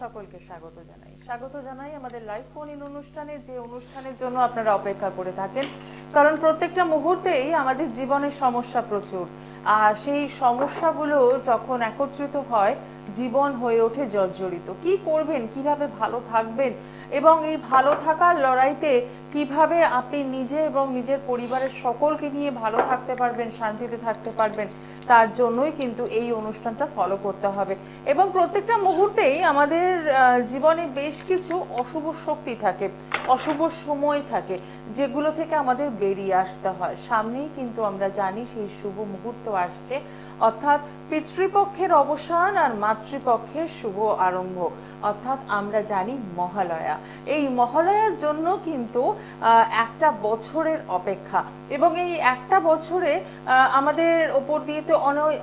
সকলকে স্বাগত জানাই আমাদের লাইভ ফোন ইন অনুষ্ঠানে, যে অনুষ্ঠানের জন্য আপনারা অপেক্ষা করে থাকেন। কারণ প্রত্যেকটা মুহূর্তেই আমাদের জীবনের সমস্যা প্রচুর, আর সেই সমস্যাগুলো যখন একত্রিত হয় জীবন হয়ে ওঠে জর্জরিত। কি করবেন, কিভাবে ভালো থাকবেন এবং এই ভালো থাকার লড়াইতে কিভাবে আপনি নিজে এবং নিজের পরিবারের সকলকে নিয়ে ভালো থাকতে পারবেন, শান্তিতে থাকতে পারবেন, তার জন্যই কিন্তু এই অনুষ্ঠানটা ফলো করতে হবে। এবং প্রত্যেকটা মুহূর্তেই আমাদের জীবনে বেশ কিছু অশুভ শক্তি থাকে, অশুভ সময় থাকে, যেগুলো থেকে আমাদের বেরিয়ে আসতে হয়। সামনেই কিন্তু আমরা জানি সেই শুভ মুহূর্ত আসছে, অর্থাৎ পিতৃপক্ষের অবসান আর মাতৃপক্ষের শুভ আরম্ভ, অর্থাৎ আমরা জানি মহালয়া। এই মহালয়ার জন্য কিন্তু একটা বছরের অপেক্ষা, এবং এই একটা বছরে আমাদের ওপর দিয়ে তো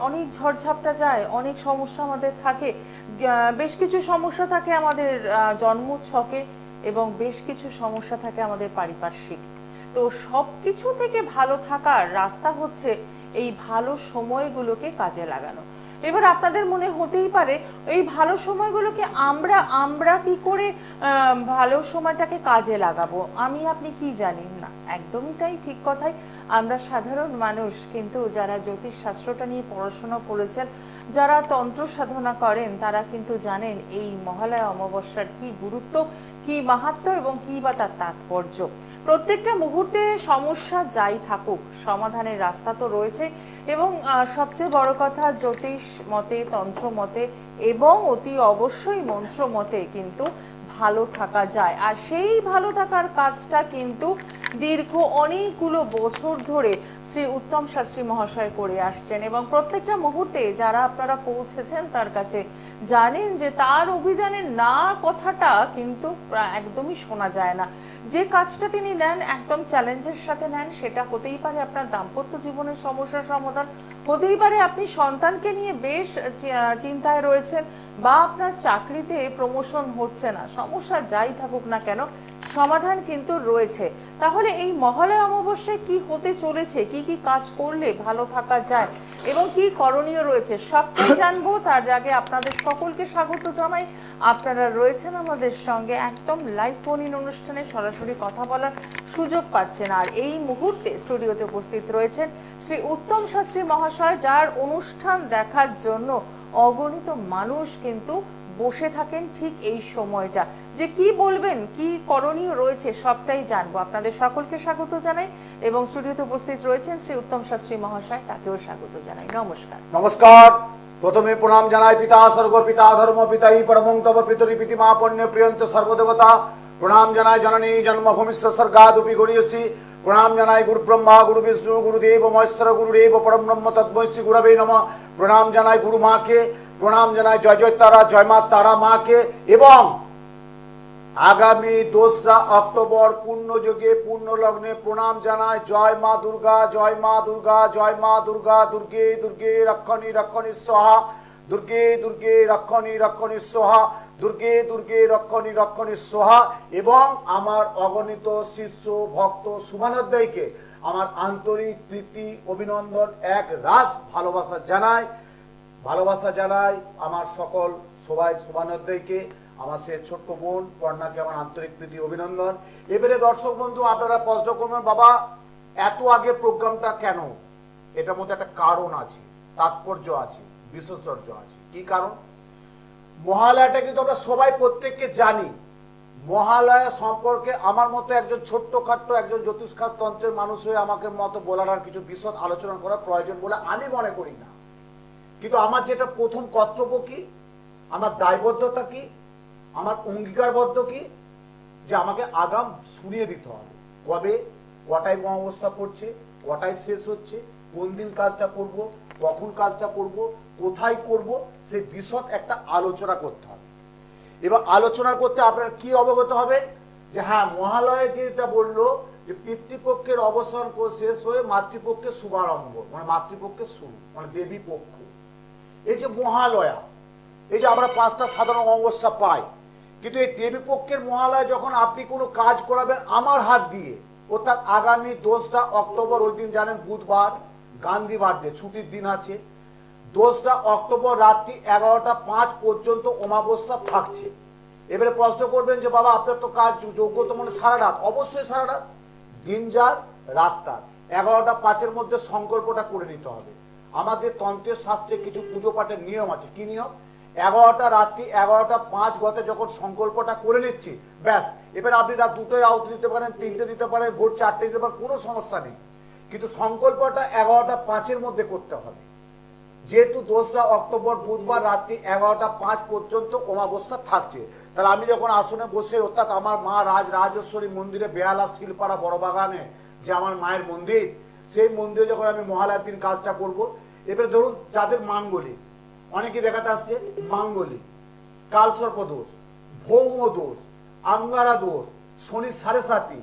অনেক ঝড়ঝাপটা যায়, অনেক সমস্যা আমাদের থাকে। বেশ কিছু সমস্যা থাকে আমাদের জন্ম ছকে, এবং বেশ কিছু সমস্যা থাকে আমাদের পারিপার্শ্বিক। তো সবকিছু থেকে ভালো থাকার রাস্তা হচ্ছে এই ভালো সময়গুলোকে কাজে লাগানো। এবার আপনাদের মনে হতেই পারে এই ভালো সময়গুলোকে আমরা কি করে ভালো সময়টাকে কাজে লাগাবো, আপনি কি জানেন না। একদমই তাই, ঠিক কথাই। আমরা সাধারণ মানুষ, কিন্তু যারা জ্যোতিষ শাস্ত্রটা নিয়ে পড়াশোনা করেছেন, যারা তন্ত্র সাধনা করেন, তারা কিন্তু জানেন এই মহালয়া অমাবস্যার কি গুরুত্ব, কি মাহাত্ম্য এবং কি বা তার তাৎপর্য। প্রত্যেকটা মুহূর্তে সমস্যা যাই থাকুক, সমাধানের রাস্তা তো রয়েছে। এবং সবচেয়ে বড় কথা, জ্যোতিষ মতে, তন্ত্র মতে এবং অতি অবশ্যই মন্ত্র মতে কিন্তু ভালো থাকা যায়। আর সেই ভালো থাকার কাজটা কিন্তু দীর্ঘ অনেকগুলো বছর ধরে শ্রী উত্তম শাস্ত্রী মহাশয় করে আসছেন, এবং প্রত্যেকটা মুহূর্তে যারা আপনারা পৌঁছেছেন তার কাছে জানেন যে তার অভিধানের না কথাটা কিন্তু একদমই শোনা যায় না। যে কাজটা তিনি নেন একদম চ্যালেঞ্জের সাথে নেন, সেটা হতেই পারে আপনার দাম্পত্য জীবনের সমস্যার সমাধান, হতেই পারে আপনি সন্তানকে নিয়ে বেশ চিন্তায় রয়েছেন, বা আপনার চাকরিতে প্রমোশন হচ্ছে না। সমস্যা যাই থাকুক না কেন, সমাধান কিন্তু রয়েছে। তাহলে এই মহালয়া অমাবস্যায় কি হতে চলেছে, কি কি কাজ করলে ভালো থাকা যায় এবং কি করণীয় রয়েছে, সবটাই জানবো। তার আগে আপনাদের সকলকে স্বাগত জানাই। আপনারা রয়েছেন আমাদের সঙ্গে একদম লাইভ ফোন ইন অনুষ্ঠানে, সরাসরি কথা বলার সুযোগ পাচ্ছেন। আর এই মুহূর্তে স্টুডিওতে উপস্থিত রয়েছেন শ্রী উত্তম শাস্ত্রী মহাশয়, যার অনুষ্ঠান দেখার জন্য অগণিত মানুষ কিন্তু বসে থাকেন ঠিক এই সময়টা। যে কি বলবেন, কি করণীয় রয়েছে, সবটাই জানবো। আপনাদের সকলকে স্বাগত জানাই, এবং স্টুডিওতে উপস্থিত রয়েছেন শ্রী উত্তম শাস্ত্রী মহাশয়, তাকেও স্বাগত জানাই। নমস্কার। নমস্কার। প্রথমে প্রণাম জানাই পিতা স্বর্গ, পিতা ধর্ম, পিতাই পরমং তব পিতরি পিতিমা পণ্য প্রিয়ন্ত সর্বদেবতা। প্রণাম জানাই জননী জন্মভূমিষ্ঠ স্বর্গাদুপি গরিয়সী। প্রণাম জানাই গুরু ব্রহ্মা, গুরু বিষ্ণু, গুরুদেব মহেশ্বর, গুরুদেব পরম ব্রহ্ম তদ্মৈ শ্রী গুরবে নমঃ। প্রণাম জানাই গুরু মাকে, প্রণাম জানাই জয় জয় তারা, জয় মা তারা মাকে। এবং আগামী 2রা অক্টোবর পূর্ণযোগে পূর্ণ লগ্নে প্রণাম জানায় জয় মা দুর্গা, জয় মা দুর্গা, জয় মা দুর্গা। দুর্গে দুর্গে রক্ষণী রক্ষণী সোহা, দুর্গে দুর্গে রক্ষণী রক্ষণী সোহা, দুর্গে দুর্গে রক্ষণী রক্ষণী সোহা। এবং আমার অগণিত শিষ্য ভক্ত শুভানোদ্দয়কে আমার আন্তরিক প্রীতি অভিনন্দন, এক রাস ভালোবাসা জানাই আমার সকল সবাই শুভানোদ্দয়কে। আমার সে ছোট্ট বোন কর্ণাকে আমার আন্তরিক প্রীতি অভিনন্দন। এবারে দর্শক বন্ধু, আপনারা প্রশ্ন করবেন, বাবা এত আগে প্রোগ্রামটা কেন? এটার মধ্যে একটা কারণ আছে, তাৎপর্য আছে, বিশেষজ্ঞ আছে। কি কারণ? মহালয়াটা কিন্তু আমরা সবাই প্রত্যেককে জানি। মহালয়া সম্পর্কে আমার মতো একজন ছোট্টখাট্ট একজন জ্যোতিষখাত তন্ত্রের মানুষ হয়ে আমাকে মতো বলার আর কিছু বিশদ আলোচনা করার প্রয়োজন বলে আমি মনে করি না। কিন্তু আমার যেটা প্রথম কর্তব্য কি, আমার দায়বদ্ধতা কি, আমার অঙ্গীকারবদ্ধ কি, যে আমাকে আগাম শুনিয়ে দিতে হবে কবে কটায় অমাবস্যা পড়ছে, কটায় শেষ হচ্ছে, কোন দিন কাজটা করব, কখন কাজটা করব, কোথায় করব, সেই বিশদ একটা আলোচনা করতে হবে। এবার আলোচনা করতে আপনারা কি অবগত হবেন যে হ্যাঁ, মহালয়া যেটা বললো যে পিতৃপক্ষের অবসান শেষ হয়ে মাতৃপক্ষের শুভারম্ভ, মানে মাতৃপক্ষের শুরু, মানে দেবী পক্ষ। এই যে মহালয়া, এই যে আমরা 5টা সাধারণ অমাবস্যা পাই, কিন্তু এই দেবী পক্ষের মহালয়া যখন আপনি কোনো কাজ করাবেন আমার হাত দিয়ে, অর্থাৎ আগামী 2রা অক্টোবর, ওই দিন জানেন বুধবার গান্ধী বার্থডে, ছুটির দিন আছে। 2রা অক্টোবর রাত্রি 11:05 পর্যন্ত অমাবস্যা থাকছে। এবারে প্রশ্ন করবেন যে বাবা আপনার তো কাজ যোগ্য তো মানে সারা রাত, অবশ্যই সারা রাত, দিন যার রাত তার। 11:05 মধ্যে সংকল্পটা করে নিতে হবে। আমাদের তন্ত্রের শাস্ত্রে কিছু পুজো পাঠের নিয়ম আছে। কি নিয়ম? 11টা রাত্রি 11:05 গতে যখন সংকল্পটা করে নিচ্ছি, ব্যাস, এবার আপনি রাত 2টোয় আহুতি দিতে পারেন, 3টে দিতে পারেন, ভোর 4টে দিতে পারেন, কোনো সমস্যা নেই, কিন্তু সংকল্পটা 11:05 মধ্যে করতে হবে। যেহেতু 2রা অক্টোবর বুধবার রাত্রি 11:05 পর্যন্ত অমাবস্যা থাকছে, তাহলে আমি যখন আসনে বসে, অর্থাৎ আমার মা রাজরাজেশ্বরী মন্দিরে, বেহালা শিলপাড়া বড় বাগানে যে আমার মায়ের মন্দির, সেই মন্দিরে যখন আমি মহালয়ার দিন কাজটা করব, এবারে ধরুন যাদের মাঙ্গলিক, অনেকে দেখাতে আসছে মাঙ্গলিক, কালসর্প দোষ, ভৌম দোষ, আঙ্গারা দোষ, শনি 7.5,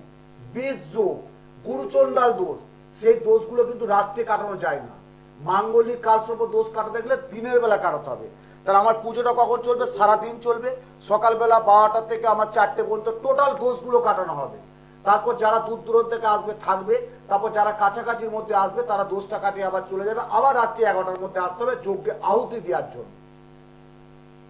বীজ যোগ, গুরুচণ্ডাল দোষ, সেই দোষগুলো কিন্তু রাত্রে কাটানো যায় না। মাঙ্গলিক কালসর্প দোষ কাটাতে গেলে দিনের বেলা কাটাতে হবে। তাহলে আমার পুজোটা কখন চলবে? সারাদিন চলবে। সকালবেলা 12টা থেকে আমার 4টে পর্যন্ত টোটাল দোষগুলো কাটানো হবে। তারপর যারা দূর দূরান্ত থেকে আসবে থাকবে, তারপর যারা কাছাকাছির মধ্যে আসবে তারা দোষটা কাটিয়ে আবার চলে যাবে, আবার রাত্রি 11টার মধ্যে আসতে হবে যজ্ঞে আহুতি দেওয়ার জন্য।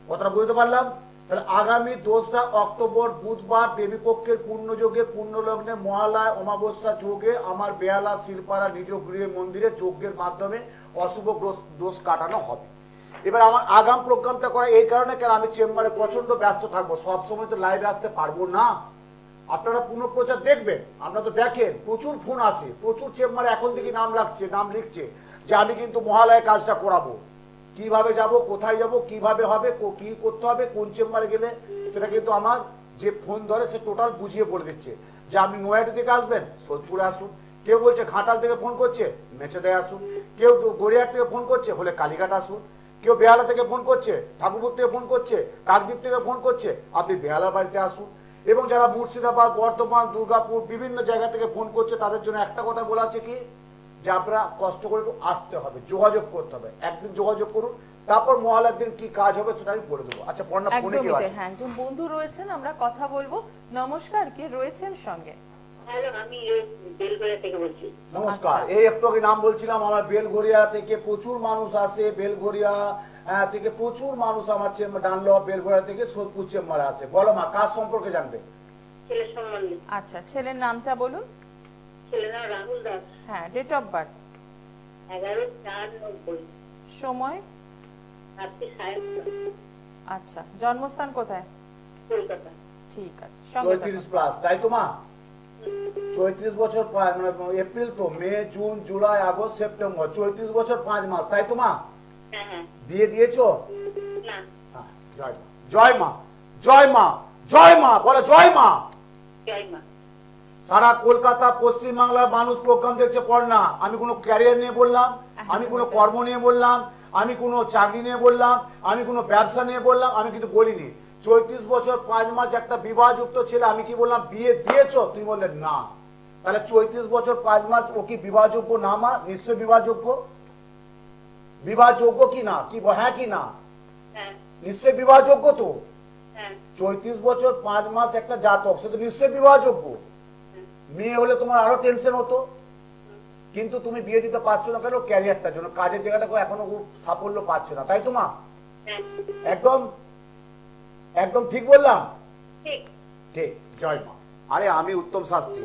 কথাটা বুঝতে পারলাম? তাহলে আগামী 2রা অক্টোবর বুধবার দেবীপক্ষের পূর্ণযোগে পূর্ণলগ্নে মহালয় অমাবস্যা যোগে আমার বেহালা শিলপাড়া নিজ গৃহে মন্দিরে যজ্ঞের মাধ্যমে অশুভ দোষ কাটানো হবে। এবার আমার আগাম প্রোগ্রামটা করা এই কারণে, কেন আমি চেম্বারে প্রচন্ড ব্যস্ত থাকবো, সবসময় তো লাইভে আসতে পারবো না। আপনারা পুনঃপ্রচার দেখবেন, আপনারা তো দেখেন প্রচুর ফোন আসে, প্রচুর চেম্বারে এখন থেকে নাম লিখছে যে আমি কিন্তু মহালয়ে কাজটা করাবো, কিভাবে যাব, কোথায় যাব, কিভাবে হবে, কি করতে হবে, কোন চেম্বারে গেলে, সেটা কিন্তু আমার যে ফোন ধরে সে টোটাল বুঝিয়ে বলে দিচ্ছে। যে আপনি নয়াটি থেকে আসবেন, সোদপুরে আসুন, কেউ বলছে ঘাটাল থেকে ফোন করছে, মেচেদায় আসুন, কেউ গড়িয়াহাট থেকে ফোন করছে, হলে কালীঘাট আসুন, কেউ বেহালা থেকে ফোন করছে, ঠাকুরপুর থেকে ফোন করছে, কাকদ্বীপ থেকে ফোন করছে, আপনি বেহালার বাড়িতে আসুন। এবং যারা মুর্শিদাবাদ, বর্ধমান, দুর্গাপুর বিভিন্ন জায়গা থেকে ফোন করছে, তাদের জন্য একটা কথা বলা আছে কি, যে আপনারা কষ্ট করে একটু আসতে হবে, যোগাযোগ করতে হবে, একদিন যোগাযোগ করুন, তারপর মহালয়ার দিন কি কাজ হবে সেটা আমি বলে দেবো। আচ্ছা পর্ণা, ফোনে কি আছে? হ্যাঁ, একজন বন্ধু রয়েছেন, আমরা কথা বলবো। নমস্কার, কে রয়েছেন সঙ্গে? হ্যালো, আমি বেলগড়িয়া থেকে বলছি। নমস্কার। আচ্ছা। এই একটু আগে নাম বলছিলাম, আমার বেলঘরিয়া থেকে প্রচুর মানুষ আসে, বেলঘরিয়া থেকে প্রচুর মানুষ আমার চেম্বার, ডানলপ বেলঘরিয়া থেকে সোদপুর চেম্বারে আসে। বলো মা, কাজ সম্পর্কে জানবে? ছেলের সম্বন্ধে। আচ্ছা, ছেলের নামটা বলুন। ছেলের নাম রাহুল দাস। হ্যাঁ, ডেট অফ বার্থ, 11/4/90। সময়? রাত্রি 9:30। আচ্ছা, জন্মস্থান কোথায়? কলকাতা। ঠিক আছে, সঙ্গে 34 প্লাস, তাই তো মা? 34 বছর, মানে এপ্রিল তো, মে, জুন, জুলাই, আগস্ট, সেপ্টেম্বর, 34 বছর 5 মাস, তাই তো মা? হ্যাঁ হ্যাঁ। বিয়ে দিয়েছো? না। হ্যাঁ, জয় মা, জয় মা, জয় মা, বলো জয় মা। জয় মা। সারা কলকাতা পশ্চিম বাংলার মানুষ প্রোগ্রাম দেখছে পড়না। আমি কোনো ক্যারিয়ার নিয়ে বললাম, আমি কোনো কর্ম নিয়ে বললাম, আমি কোনো চাকরি নিয়ে বললাম, আমি কোনো ব্যবসা নিয়ে বললাম, আমি কিন্তু বলিনি। 34 বছর 5 মাস একটা বিবাহযুক্ত ছেলে, আমি কি বললাম বিয়ে দিয়েছো? তুমি বললে না। তাহলে 34 বছর 5 মাস ও কি বিবাহযোগ্য না মা? নিশ্চয় বিবাহযোগ্য। বিবাহযোগ্য কি না? কি হ্যাঁ কি না? হ্যাঁ নিশ্চয় বিবাহযোগ্য তো। হ্যাঁ। 34 বছর 5 মাস একটা জাতক, সে তো নিশ্চয় বিবাহযোগ্য। মেয়ে হলে তোমার আরো টেনশন হতো, কিন্তু তুমি বিয়ে দিতে পারছো না কেন? ক্যারিয়ারটার জন্য, কাজের জায়গাটা এখনো খুব সাফল্য পাচ্ছে না, তাই তো মা? হ্যাঁ। একদম একদম ঠিক বললাম? ঠিক। ঠিক। জয় মা। আরে আমি উত্তম শাস্ত্রী,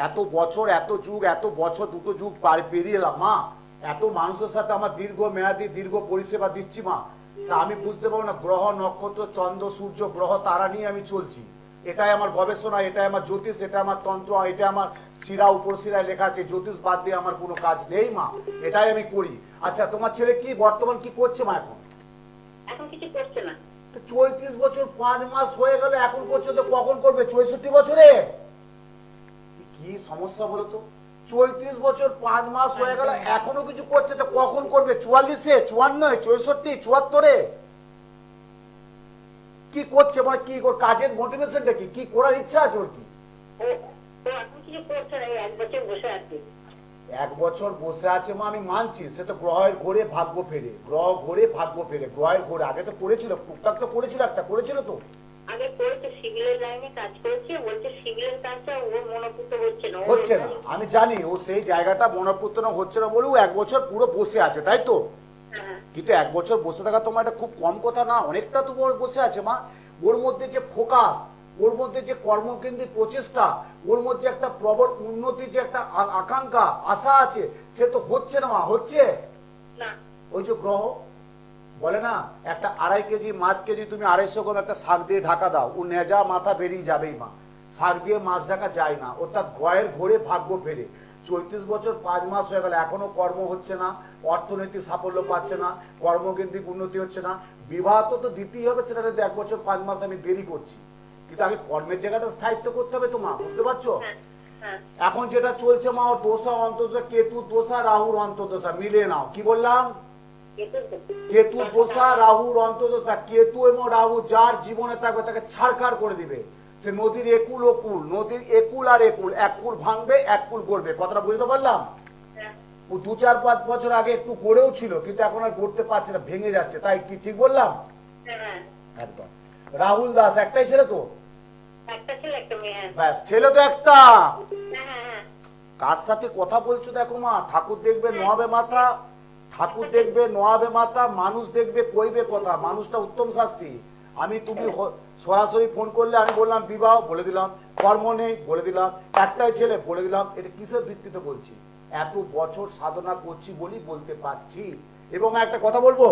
এত বছর, এত যুগ, এত বছর, দুটো যুগ পেরিয়ে এলাম মা। এত মানুষের সাথে আমার দীর্ঘ মেয়াদী দীর্ঘ পরিষেবা দিচ্ছি মা। তা আমি বুঝতে পারবো না, গ্রহ নক্ষত্র চন্দ্র সূর্য গ্রহ তারা নিয়ে আমি চলছি। এটাই আমার গবেষণা, এটাই আমার জ্যোতিষ, এটা আমার তন্ত্র, এটা আমার শিরা উপর শিরায় লেখা আছে। জ্যোতিষ বাদ দিয়ে আমার কোনো কাজ নেই মা, এটাই আমি করি। আচ্ছা তোমার ছেলে কি বর্তমান কি করছে মা? এখন কিছু করছে না। 34 বছর 5 মাস হয়ে গেল, এখন পর্যন্ত কখন করবে? 64 বছরে কি সমস্যা বলো তো? 34 বছর 5 মাস হয়ে গেল, এখনো কিছু করছে, তো কখন করবে? 44-এ, 54-এ, 64, 74-এ কি করছে? মানে কি কাজের মোটিভেশনটা কি? কি করার ইচ্ছা আছে ওর? কি ও এখন কিছু করছে না, এই 1 বছর বসে আছে। 1 বছর বসে আছে মা, আমি মানছি, সে তো গ্রহের ঘোরে ভাগ্য ফেরে, গ্রহ ঘোরে ভাগ্য ফেরে, গ্রহের ঘোরে। আগে তো করেছিল, টুকটাক তো করেছিল, একটা করেছিল তো আগে করেছে, সিভিলের লাইনে কাজ করেছে, বলছে সিভিলের কাজটা ওর মনোপুত হচ্ছে না। হচ্ছে না, আমি জানি ও সেই জায়গাটা মনোপুত্র হচ্ছে না বলেও 1 বছর পুরো বসে আছে, তাই তো? হ্যাঁ। কিন্তু 1 বছর বসে থাকা তোমার এটা খুব কম কথা না, অনেকটা তো ওর বসে আছে মা। ওর মধ্যে যে ফোকাস, ওর মধ্যে যে কর্মকেন্দ্রিক প্রচেষ্টা, ওর মধ্যে একটা প্রবল উন্নতির যে একটা আকাঙ্ক্ষা আশা আছে, সে তো হচ্ছে না মা, হচ্ছে না। ওই যে গ্রহ বলে না, একটা 2.5 কেজি মাছকে যদি তুমি 250 গ্রাম একটা শাক দিয়ে ঢাকা দাও, ও নেজা মাথা বেরিয়ে যাবেই মা। শাক দিয়ে মাছ ঢাকা যায় না, অর্থাৎ গয়ের ঘোরে ভাগ্য ফেরে। 34 বছর 5 মাস হয়ে গেল, এখনো কর্ম হচ্ছে না, অর্থনৈতিক সাফল্য পাচ্ছে না, কর্মকেন্দ্রিক উন্নতি হচ্ছে না। বিবাহ তো দিতেই হবে, সেটাতে 1 বছর 5 মাস আমি দেরি করছি, কিন্তু আগে কর্মের জায়গাটা স্থায়িত্ব করতে হবে তো মা, বুঝতে পারছো? হ্যাঁ। এখন যেটা চলছে মা, ওর দোষা অন্তর্দশা, কেতু দোষা, রাহুর অন্তর্দশা মিলিয়ে নাও। কি বললাম? কেতু দোষা, রাহুর অন্তর্দশা। কেতু এবং রাহু যার জীবনে থাকবে তাকে ছাড়খাড় করে দিবে। সে নদীর একুল ওকুল, নদীর একুল আর একুল, এক কুল ভাঙবে এক কুল গড়বে। কথাটা বুঝতে পারলাম? ও 2-4-5 বছর আগে একটু গড়েও ছিল, কিন্তু এখন আর গড়তে পারছে না, ভেঙে যাচ্ছে। তাই কি ঠিক বললাম? একদম। রাহুল দাস একটাই ছেলে তো? একটা ছেলে একটা মেয়ে। ব্যাস, ছেলে তো একটা। হ্যাঁ। কার সাথে কথা বলছো দেখো মা, ঠাকুর দেখবে নোয়াবে মাথা, ঠাকুর দেখবে নোয়াবে মাথা, মানুষ দেখবে কইবে কথা। মানুষটা উত্তম শাস্ত্রী। তুমি সরাসরি ফোন করলে আমি বললাম বিবাহ, বলে দিলাম। কর্ম নেই, বলে দিলাম। একটাই ছেলে, বলে দিলাম। এটা কিসের ভিত্তিতে বলছি? এত বছর সাধনা করছি বলি বলতে পারছি। এবং একটা কথা বলবো,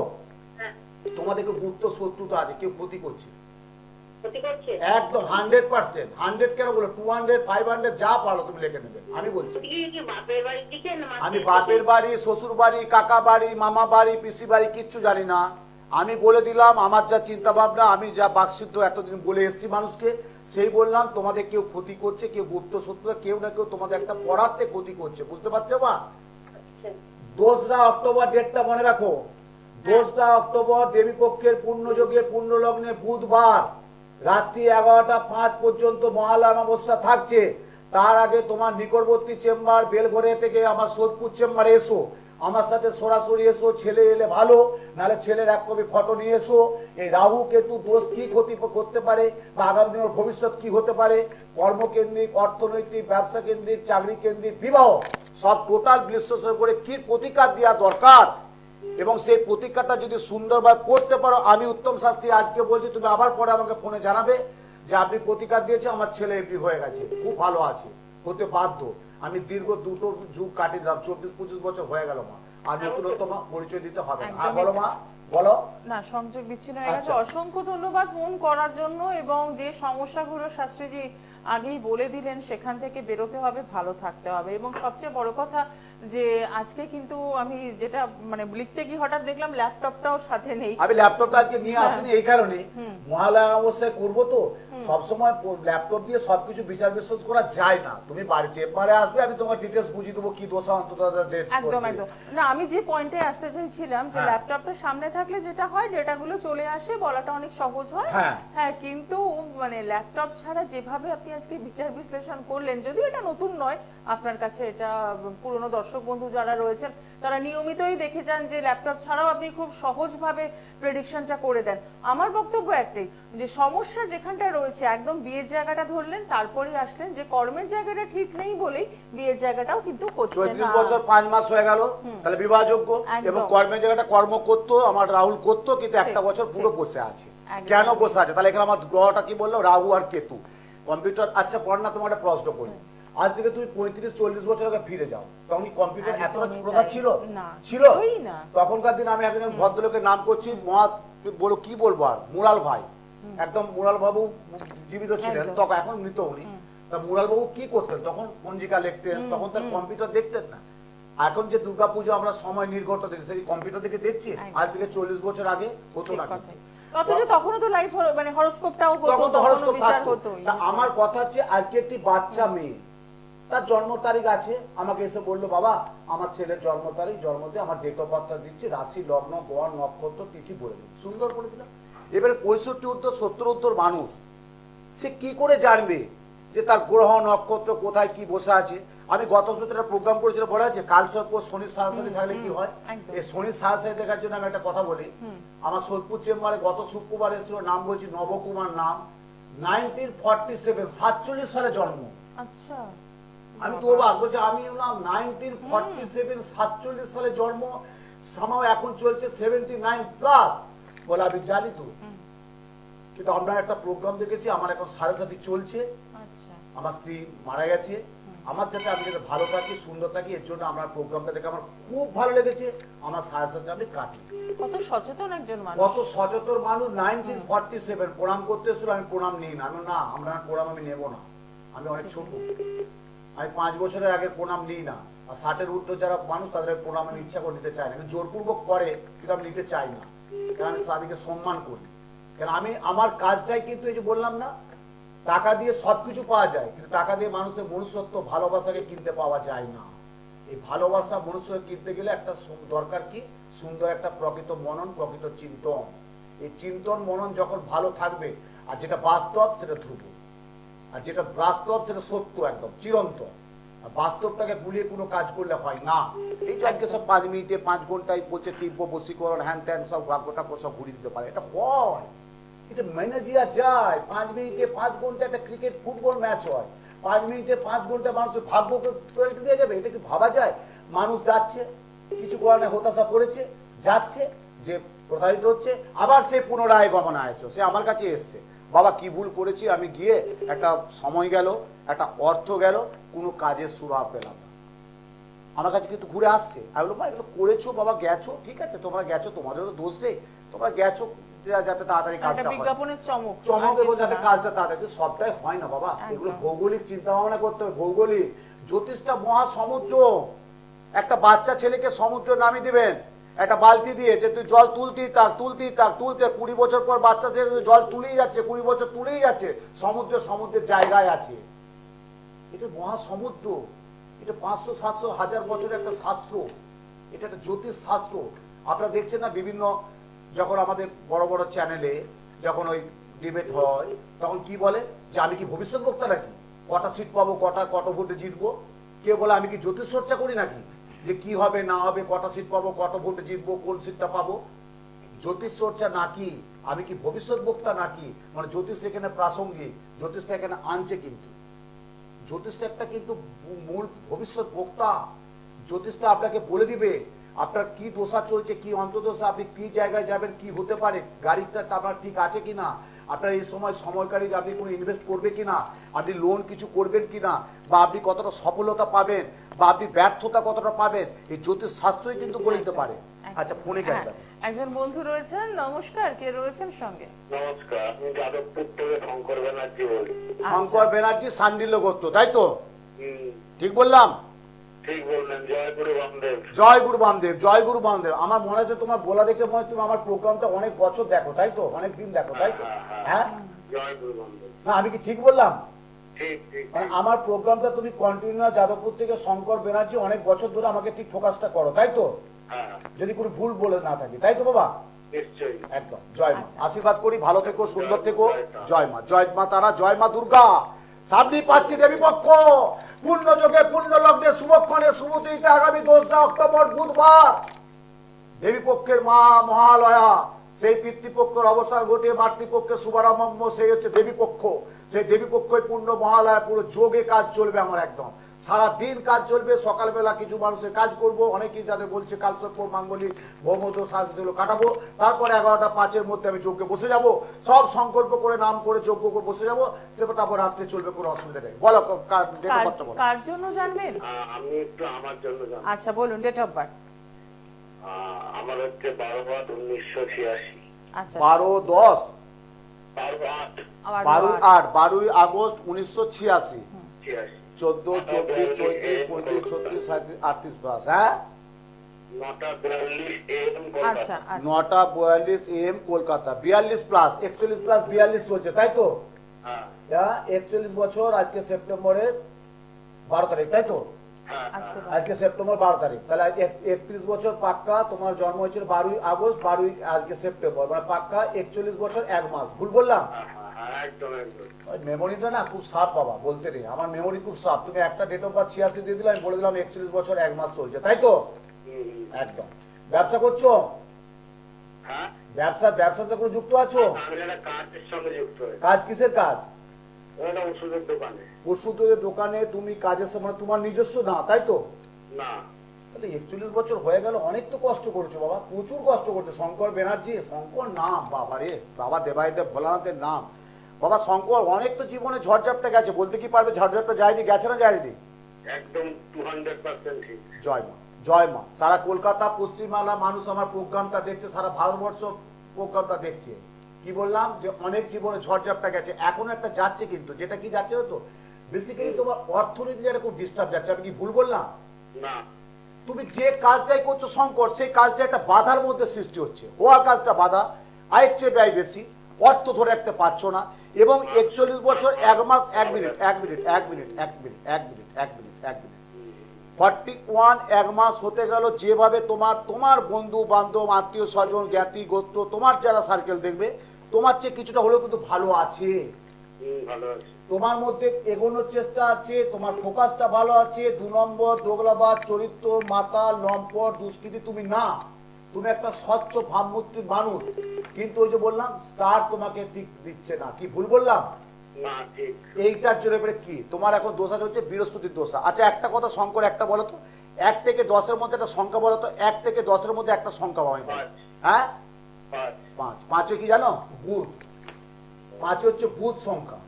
তোমাদেরকে গুপ্ত শত্রুতা আছে, কেউ ক্ষতি করছে একদম 100%। 100 কেন বলো, 200 500 যা পারো তুমি লিখে নেবে। আমি বলছি আমি বাপের বাড়ি, শ্বশুর বাড়ি, কাকা বাড়ি, মামা বাড়ি, পিসি বাড়ি কিচ্ছু জানি না। আমি বলে দিলাম আমার যা চিন্তা ভাবনা, আমি যা বাকসিদ্ধ এতদিন বলে এসছি মানুষকে, সেই বললাম। তোমাদের কেউ ক্ষতি করছে, কেউ গুপ্ত শত্রুতা, কেউ না কেউ তোমাদের একটা পড়াতে ক্ষতি করছে, বুঝতে পারছো মা? 2রা অক্টোবর ডেটটা মনে রাখো। 2রা অক্টোবর দেবীপক্ষের পূর্ণযোগে পূর্ণ লগ্নে বুধবার রাত্রি 11টা 5 পর্যন্ত মহালয়া অমাবস্যা থাকছে। তার আগে তোমার নিকটবর্তী চেম্বার বেলঘরে থেকে আমার সোদপুর চেম্বারে এসো, আমার সাথে সরাসরি এসো। ছেলে এলে ভালো, নাহলে ছেলের 1 কপি ফটো নিয়ে এসো। এই রাহু কেতু দোষ কি ক্ষতি করতে পারে, বা আগামী দিনের ভবিষ্যৎ কি হতে পারে, কর্মকেন্দ্রিক, অর্থনৈতিক, ব্যবসা কেন্দ্রিক, চাকরি কেন্দ্রিক, বিবাহ, সব টোটাল বিশ্লেষণ করে কি প্রতিকার দেওয়া দরকার, এবং সেই প্রতিকারটা যদি সুন্দরভাবে করতে পারো, আমি উত্তম শাস্ত্রী আজকে বলছি, তুমি আবার পরে আমাকে ফোনে জানাবে যে আপনি প্রতিকার দিয়েছে, আমার ছেলে এমপি হয়ে গেছে, খুব ভালো আছে, হতে বাধ্য। আমি দীর্ঘ 2টো যুগ কাটিয়ে দিলাম, 24-25 বছর হয়ে গেল মা, আর নতুনত্ব পরিচয় দিতে হবে না। হ্যাঁ বলো মা, বলো। না, সংযোগ বিচ্ছিন্ন হয়ে গেছে। অসংখ্য ধন্যবাদ ফোন করার জন্য। এবং যে সমস্যাগুলো শাস্ত্রীজি আগেই বলে দিলেন, সেখান থেকে বেরোতে হবে, ভালো থাকতে হবে। এবং সবচেয়ে বড় কথা যে আজকে কিন্তু আমি যেটা মানে লিখতে গিয়ে হঠাৎ দেখলাম ল্যাপটপটাও সাথে নেই। আমি ল্যাপটপটা আজকে নিয়ে আসিনি এই কারণে, মহালয়া অবশ্যই করবো তো, সবসময় ল্যাপটপ দিয়ে সবকিছু বিচার বিশ্লেষণ করা যায় না। তুমি বাড়ি চেম্বারে আসবে, আমি তোমার ডিটেলস বুঝিয়ে দেবো কি দোষা অন্তত ডেট। একদম একদম। না, আমি যে পয়েন্টে আসতে চাইছিলাম যে ল্যাপটপটা সামনে থাকলে যেটা হয়, ডেটাগুলো চলে আসে, বলাটা অনেক সহজ হয়। হ্যাঁ, কিন্তু মানে ল্যাপটপ ছাড়া যেভাবে আপনি আজকে বিচার বিশ্লেষণ করলেন, যদিও এটা নতুন নয় আপনার কাছে, এটা পুরনো দর্শক বন্ধু যারা রয়েছেন তারা নিয়মিতই দেখে যান যে ল্যাপটপ ছাড়াও আপনি খুব সহজভাবে প্রেডিকশনটা করে দেন। আমার বক্তব্য একটাই, যে সমস্যা যেখানটা রয়েছে একদম বিয়ের জায়গাটা ধরলেন, তারপরে আসলেন যে কর্মের জায়গাটা ঠিক নেই বলেই বিয়ের জায়গাটাও কিন্তু হচ্ছে না। 34 বছর 5 মাস হয়ে গেল, তাহলে বিবাহযোগ্য। এবং কর্মের জায়গাটা কর্ম করতো, আমার রাহুল করতো, কিন্তু একটা বছর পুরো বসে আছে। কেন বসে আছে? তাহলে এখানে আমার গ্রহটা কি বললো, রাহু আর কেতু। কম্পিউটার, আচ্ছা পড়না, তোমার একটা প্রশ্ন করি, আজ থেকে তুমি 35-40 বছর আগে ফিরে যাও, তখন কি কম্পিউটার এতটা প্রধান ছিল? ছিল? তখনকার দিন আমি একজন ভদ্রলোকের নাম করছি, বলো কি বলবো আর, মুরাল ভাই, একদম মুরাল বাবু জীবিত ছিলেন তখন, এখন মৃত উনি। তা মুরাল বাবু কি করতেন তখন? পঞ্জিকা লিখতেন, তখন তার কম্পিউটার দেখতেন না। এখন যে দুর্গাপুজো আমরা সময় নির্ঘণ্ট দেখছি, সেই কম্পিউটার দেখে দেখছি, আজ থেকে 40 বছর আগে হতো না। তখনও তো লাইভ মানে হরোস্কোপটাও হতো, তখন তো হরোস্কোপ বিচার থাকতো। হতো। আমার কথা হচ্ছে, আজকে একটি বাচ্চা মেয়ে, তার জন্ম তারিখ আছে, আমাকে এসে বললো বাবা আমার ছেলের জন্ম তারিখ, জন্মতে আমার ডেট অফ বার্থ দিচ্ছি, রাশি, লগ্ন, গড়, নক্ষত্র, তিথি বলে দিন। সুন্দর বলে দিলাম। এবারে 65-70 মানুষ, সে কি করে জানবে যে তার গ্রহ নক্ষত্র কোথায় কি বসে আছে? আমি গত সপ্তাহে প্রোগ্রাম করেছিলাম, বলা আছে কাল সর্প শনি সারাসারি থাকলে কি হয়। এই শনি সারাসারি দেখার জন্য আমি একটা কথা বলি, আমার সোদপুর চেম্বারে গত শুক্রবার এসেছিল, নাম বলছি নবকুমার, নাম 1947, 47 সালে জন্ম। আচ্ছা, আমি তো অবাক, বলছি আমি 1947, 47 সালে জন্ম, সামাও এখন চলছে 79 প্লাস। বলে আমি জানি তো, কিন্তু আমরা একটা প্রোগ্রাম দেখেছি, আমার এখন 7.5 চলছে, আচ্ছা, আমার স্ত্রী মারা গেছে, আমার যাতে আমি যাতে ভালো থাকি সুন্দর থাকি এর জন্য আমার প্রোগ্রামটা দেখে আমার খুব ভালো লেগেছে, আমার 7.5 আমি কাটি। কত সচেতন একজন মানুষ। কত সচেতন মানুষ। 1947 প্রণাম করতে এসেছিল, আমি প্রণাম নিই না, আমি না আমরা প্রণাম আমি নেব না, আমি অনেক ছোট, আমি 5 বছরের আগে প্রণাম নিই না। আর 60-এর ঊর্ধ্ব যারা মানুষ তাদের প্রণাম আমি ইচ্ছা করে নিতে চাই না, কিন্তু জোরপূর্বক করে, কিন্তু আমি নিতে চাই না, কারণ আমি তাদেরকে সম্মান করি। কারণ আমি আমার কাজটাই কিন্তু এই যে বললাম না, টাকা দিয়ে সবকিছু পাওয়া যায়, কিন্তু টাকা দিয়ে মানুষের মনুষ্যত্ব ভালোবাসাকে কিনতে পাওয়া যায় না। এই ভালোবাসা মনুষ্যকে কিনতে গেলে একটা দরকার কি, সুন্দর একটা প্রকৃত মনন, প্রকৃত চিন্তন। এই চিন্তন মনন যখন ভালো থাকবে, আর যেটা বাস্তব সেটা ধ্রুব, আর যেটা বাস্তব সেটা সত্য, একদম চিরন্তন। আর বাস্তবটাকে ভুলিয়ে কোনো কাজ করলে হয় না। এই যে আজকে সব 5 মিনিটে 5 ঘন্টায় বলছে তীব্র বশীকরণ হ্যান ত্যান সব ভাগ্যটা সব ঘুরিয়ে দিতে পারে, এটা হয়, এটা মেনে যাওয়া যায়। 5 মিনিটে 5 ঘন্টা একটা ক্রিকেট ফুটবল ম্যাচ হয়, 5 মিনিটে 5 ঘন্টা মানুষের ভাগ্যকে প্রয়োগ দিয়ে যাবে, এটা কি ভাবা যায়? মানুষ যাচ্ছে, কিছু কারণে হতাশা পড়েছে, যাচ্ছে, যে প্রতারিত হচ্ছে, আবার সে পুনরায় গমনায়চ, সে আমার কাছে এসছে, বাবা কি ভুল করেছি, আমি গিয়ে একটা সময় গেল, একটা অর্থ গেল, কোনো কাজের সুরা পেলাম না, আমার কাছে কিন্তু ঘুরে আসছে। আমি বলবো এগুলো করেছো বাবা, গেছো, ঠিক আছে তোমরা গেছো, তোমাদেরও দোষ নেই, তোমরা গেছো যাতে তাড়াতাড়ি একটা কাজটা হয়, বিজ্ঞাপনের চমক, চমক আর এবং কিছু যাতে না। কাজটা তাড়াতাড়ি, কিন্তু সবটাই হয় না বাবা, একদম। এগুলো ভৌগোলিক চিন্তা ভাবনা করতে হবে। ভৌগোলিক জ্যোতিষটা মহাসমুদ্র, একটা বাচ্চা ছেলেকে সমুদ্র নামিয়ে দিবেন একটা বালতি দিয়ে, যে তুই জল তুলতেই থাক তুলতেই থাক তুলতে, 20 বছর পর বাচ্চা ছেলে জল তুলেই যাচ্ছে, 20 বছর তুলেই যাচ্ছে, সমুদ্রের জায়গায় আছে। এটা মহাসমুদ্র, এটা 500, 700, 1000 বছরের একটা শাস্ত্র, এটা একটা জ্যোতিষ শাস্ত্র। আপনারা দেখছেন না বিভিন্ন, যখন আমাদের বড় বড় চ্যানেলে যখন ওই ডিবেট হয়, তখন কি বলে যে আমি কি ভবিষ্যৎ বক্তা নাকি, কটা সিট পাবো, কত ভোটে জিতবো, কেউ বলে আমি কি জ্যোতিষ চর্চা করি নাকি, যে কি হবে না হবে, কটা সিট পাবো, কত ভোটে জিতবো, কোন সিটটা পাবো। জ্যোতিষ চর্চা নাকি, আমি কি ভবিষ্যৎ বক্তা নাকি, মানে জ্যোতিষ এখানে প্রাসঙ্গিক, জ্যোতিষটা এখানে আনছে, কিন্তু জ্যোতিষটা একটা কিন্তু মূল ভবিষ্যৎ বক্তা। জ্যোতিষটা আপনাকে বলে দিবে আপনার কি দশা চলছে, কি অন্তর্দশা, আপনি কি জায়গায় যাবেন, কি হতে পারে, গাড়িটা আপনার ঠিক আছে কিনা, আপনার এই সময় সময়কারী আপনি কোনো ইনভেস্ট করবে কিনা, আপনি লোন কিছু করবেন কিনা, বা আপনি কতটা সফলতা পাবেন, বা আপনি ব্যর্থতা কতটা পাবেন, এই জ্যোতিষ শাস্ত্রই কিন্তু বলে দিতে পারে। আচ্ছা, ফোনে হ্যাঁ, গেছে একজন বন্ধু রয়েছেন, নমস্কার, কে রয়েছেন সঙ্গে? নমস্কার, আমি যাদবপুর থেকে শঙ্কর ব্যানার্জি বলি। শঙ্কর ব্যানার্জি সান্ডিল্য গোত্র, তাই তো? হুম, ঠিক বললাম? ঠিক বললেন। জয় গুরু বামদেব। জয় গুরু বামদেব, জয় গুরু বামদেব। আমার মনে হচ্ছে তোমার বলা দেখে মনে হয় তুমি আমার প্রোগ্রামটা অনেক বছর দেখো, তাই তো? অনেক দিন দেখো, তাই তো? হ্যাঁ, জয় গুরু বামদেব। না আমি কি ঠিক বললাম? ঠিক ঠিক মানে আমার প্রোগ্রামটা তুমি কন্টিনিউ যাদবপুর থেকে শঙ্কর ব্যানার্জি অনেক বছর ধরে আমাকে ঠিক ফোকাসটা করো, তাই তো? হ্যাঁ, যদি কোনো ভুল বলে না থাকি, তাই তো বাবা? নিশ্চয়ই। একদম। জয় মা, আচ্ছা। আশীর্বাদ করি, ভালো থেকো, সুন্দর থেকো। জয় মা, জয় মা তারা, জয় মা দুর্গা। সামনেই পাচ্ছি দেবী পক্ষ, পূর্ণ যোগে পূর্ণ লগ্নে শুভক্ষণে শুভতিথিতে আগামী 2রা অক্টোবর বুধবার দেবী পক্ষের মা মহালয়া, সেই পিতৃপক্ষের অবসর ঘটে মাতৃপক্ষের শুভারম্ভ, সেই হচ্ছে দেবী পক্ষ। সেই দেবী পক্ষের পূর্ণ মহালয়া পুরো যোগে কাজ চলবে আমার, একদম সারা দিন কাজ চলবে। সকালবেলা কিছু মানুষের কাজ করব, অনেকেই যাদের বলছে কালসর্প মাঙ্গলিক ভৌমদোষ সেগুলো কাটাবো, তারপরে 11টা 5-এর মধ্যে আমি যজ্ঞে বসে যাব, সব সংকল্প করে নাম করে যজ্ঞ করে বসে যাব, সেটা তারপর রাত্রে চলবে, কোনো অসুবিধা নেই। বলো ডেট অফ বার্থ বলো। কার জন্য জানবেন? আমি একটু আমার জন্য জানবো। আচ্ছা বলুন, ডেট অফ বার্থ। আমার হচ্ছে 12/8/1986। আচ্ছা, 12/10, 12/8/86। 12 আগস্ট 1986, 14, 24, 34, 35, 36, 37, 38 প্লাস, হ্যাঁ 9:42 AM আচ্ছা, কলকাতা। আচ্ছা। 9:42 AM কলকাতা, 42 প্লাস, 41 প্লাস 42 চলছে, তাই তো? হ্যাঁ, 41 বছর, আজকে সেপ্টেম্বরের 12 তারিখ, তাই তো? হ্যাঁ, আজকে আজকে সেপ্টেম্বর 12 তারিখ, তাহলে 31 বছর পাক্কা। তোমার জন্ম হয়েছিল 12 আগস্ট, 12 আজকে সেপ্টেম্বর, মানে পাক্কা 41 বছর 1 মাস। ভুল বললাম? একদম একদম। মেমোরিটা না খুব সাফ বাবা, বলতে নেই, আমার মেমোরি খুব সাফ। তুমি একটা ডেট অফ বার্থ 86 দিয়ে দিলে, আমি বলে দিলাম 41 বছর 1 মাস চলছে, তাই তো? একদম। ব্যবসা করছো? হ্যাঁ, ব্যবসাতে কোনো যুক্ত আছো? আমি একটা কাজের সঙ্গে যুক্ত হয়েছি। কাজ কিসের কাজ? ওটা ওষুধের দোকানে। ওষুধের দোকানে তুমি কাজের সময়, তোমার নিজস্ব না, তাই তো? না, তাহলে তো 41 বছর হয়ে গেল, অনেক তো কষ্ট করেছো বাবা, প্রচুর কষ্ট করছে শঙ্কর ব্যানার্জি। শঙ্কর নাম বাবা রে, বাবা দেবাইদেব ভোলানাথের নাম। বাবা শঙ্কর অনেক তো জীবনে ঝড়ঝাপটা গেছে, বলতে কি পারবে ঝড়ঝাপটা যায়নি, গেছে না যায়নি? একদম 200% ঠিক। জয় মা, জয় মা। সারা কলকাতা পশ্চিমবাংলা মানুষ আমার প্রোগ্রামটা দেখছে, সারা ভারতবর্ষ প্রোগ্রামটা দেখছে। কি বললাম যে অনেক জীবনে ঝড়ঝাপটা গেছে, এখনো একটা যাচ্ছে, কিন্তু যেটা কি যাচ্ছে তো বেসিক্যালি তোমার অর্থনীতি যেটা খুব ডিস্টার্ব যাচ্ছে। আমি কি ভুল বললাম? না, তুমি যে কাজটাই করছো শঙ্কর, সেই কাজটা একটা বাধার মধ্যে সৃষ্টি হচ্ছে, হওয়া কাজটা বাধা, আয়ের চেয়ে ব্যয় বেশি, অর্থ ধরে রাখতে পারছো না। এবং 41 বছর 1 মাস, 1 মিনিট 41 1 মাস হতে গেল, যেভাবে তোমার বন্ধু বান্ধব আত্মীয় স্বজন জ্ঞাতি গোত্র তোমার যারা সার্কেল দেখবে, তোমার চেয়ে কিছুটা হলেও কিন্তু ভালো আছে। ভালো আছে। তোমার মধ্যে এগোনোর চেষ্টা আছে, তোমার ফোকাসটা ভালো আছে। 2 নম্বর দোগলাবাদ চরিত্র, মাতাল, লম্পট, দুষ্কৃতি তুমি না, তুমি একটা স্বচ্ছ ভাবমূর্তির মানুষ। কিন্তু ওই যে বললাম স্টার তোমাকে ঠিক দিচ্ছে না, কি ভুল বললাম? না, ঠিক। এইটার জন্য এবারে কি তোমার এখন দোষা হচ্ছে বৃহস্পতির দোষা। আচ্ছা একটা কথা শঙ্কর, একটা বলো তো, 1 থেকে 10-এর মধ্যে একটা সংখ্যা বলো তো, 1 থেকে 10-এর মধ্যে একটা সংখ্যা পাবো। 5। হ্যাঁ 5। 5 কি জানো? বুধ। 5 হচ্ছে বুধ সংখ্যা।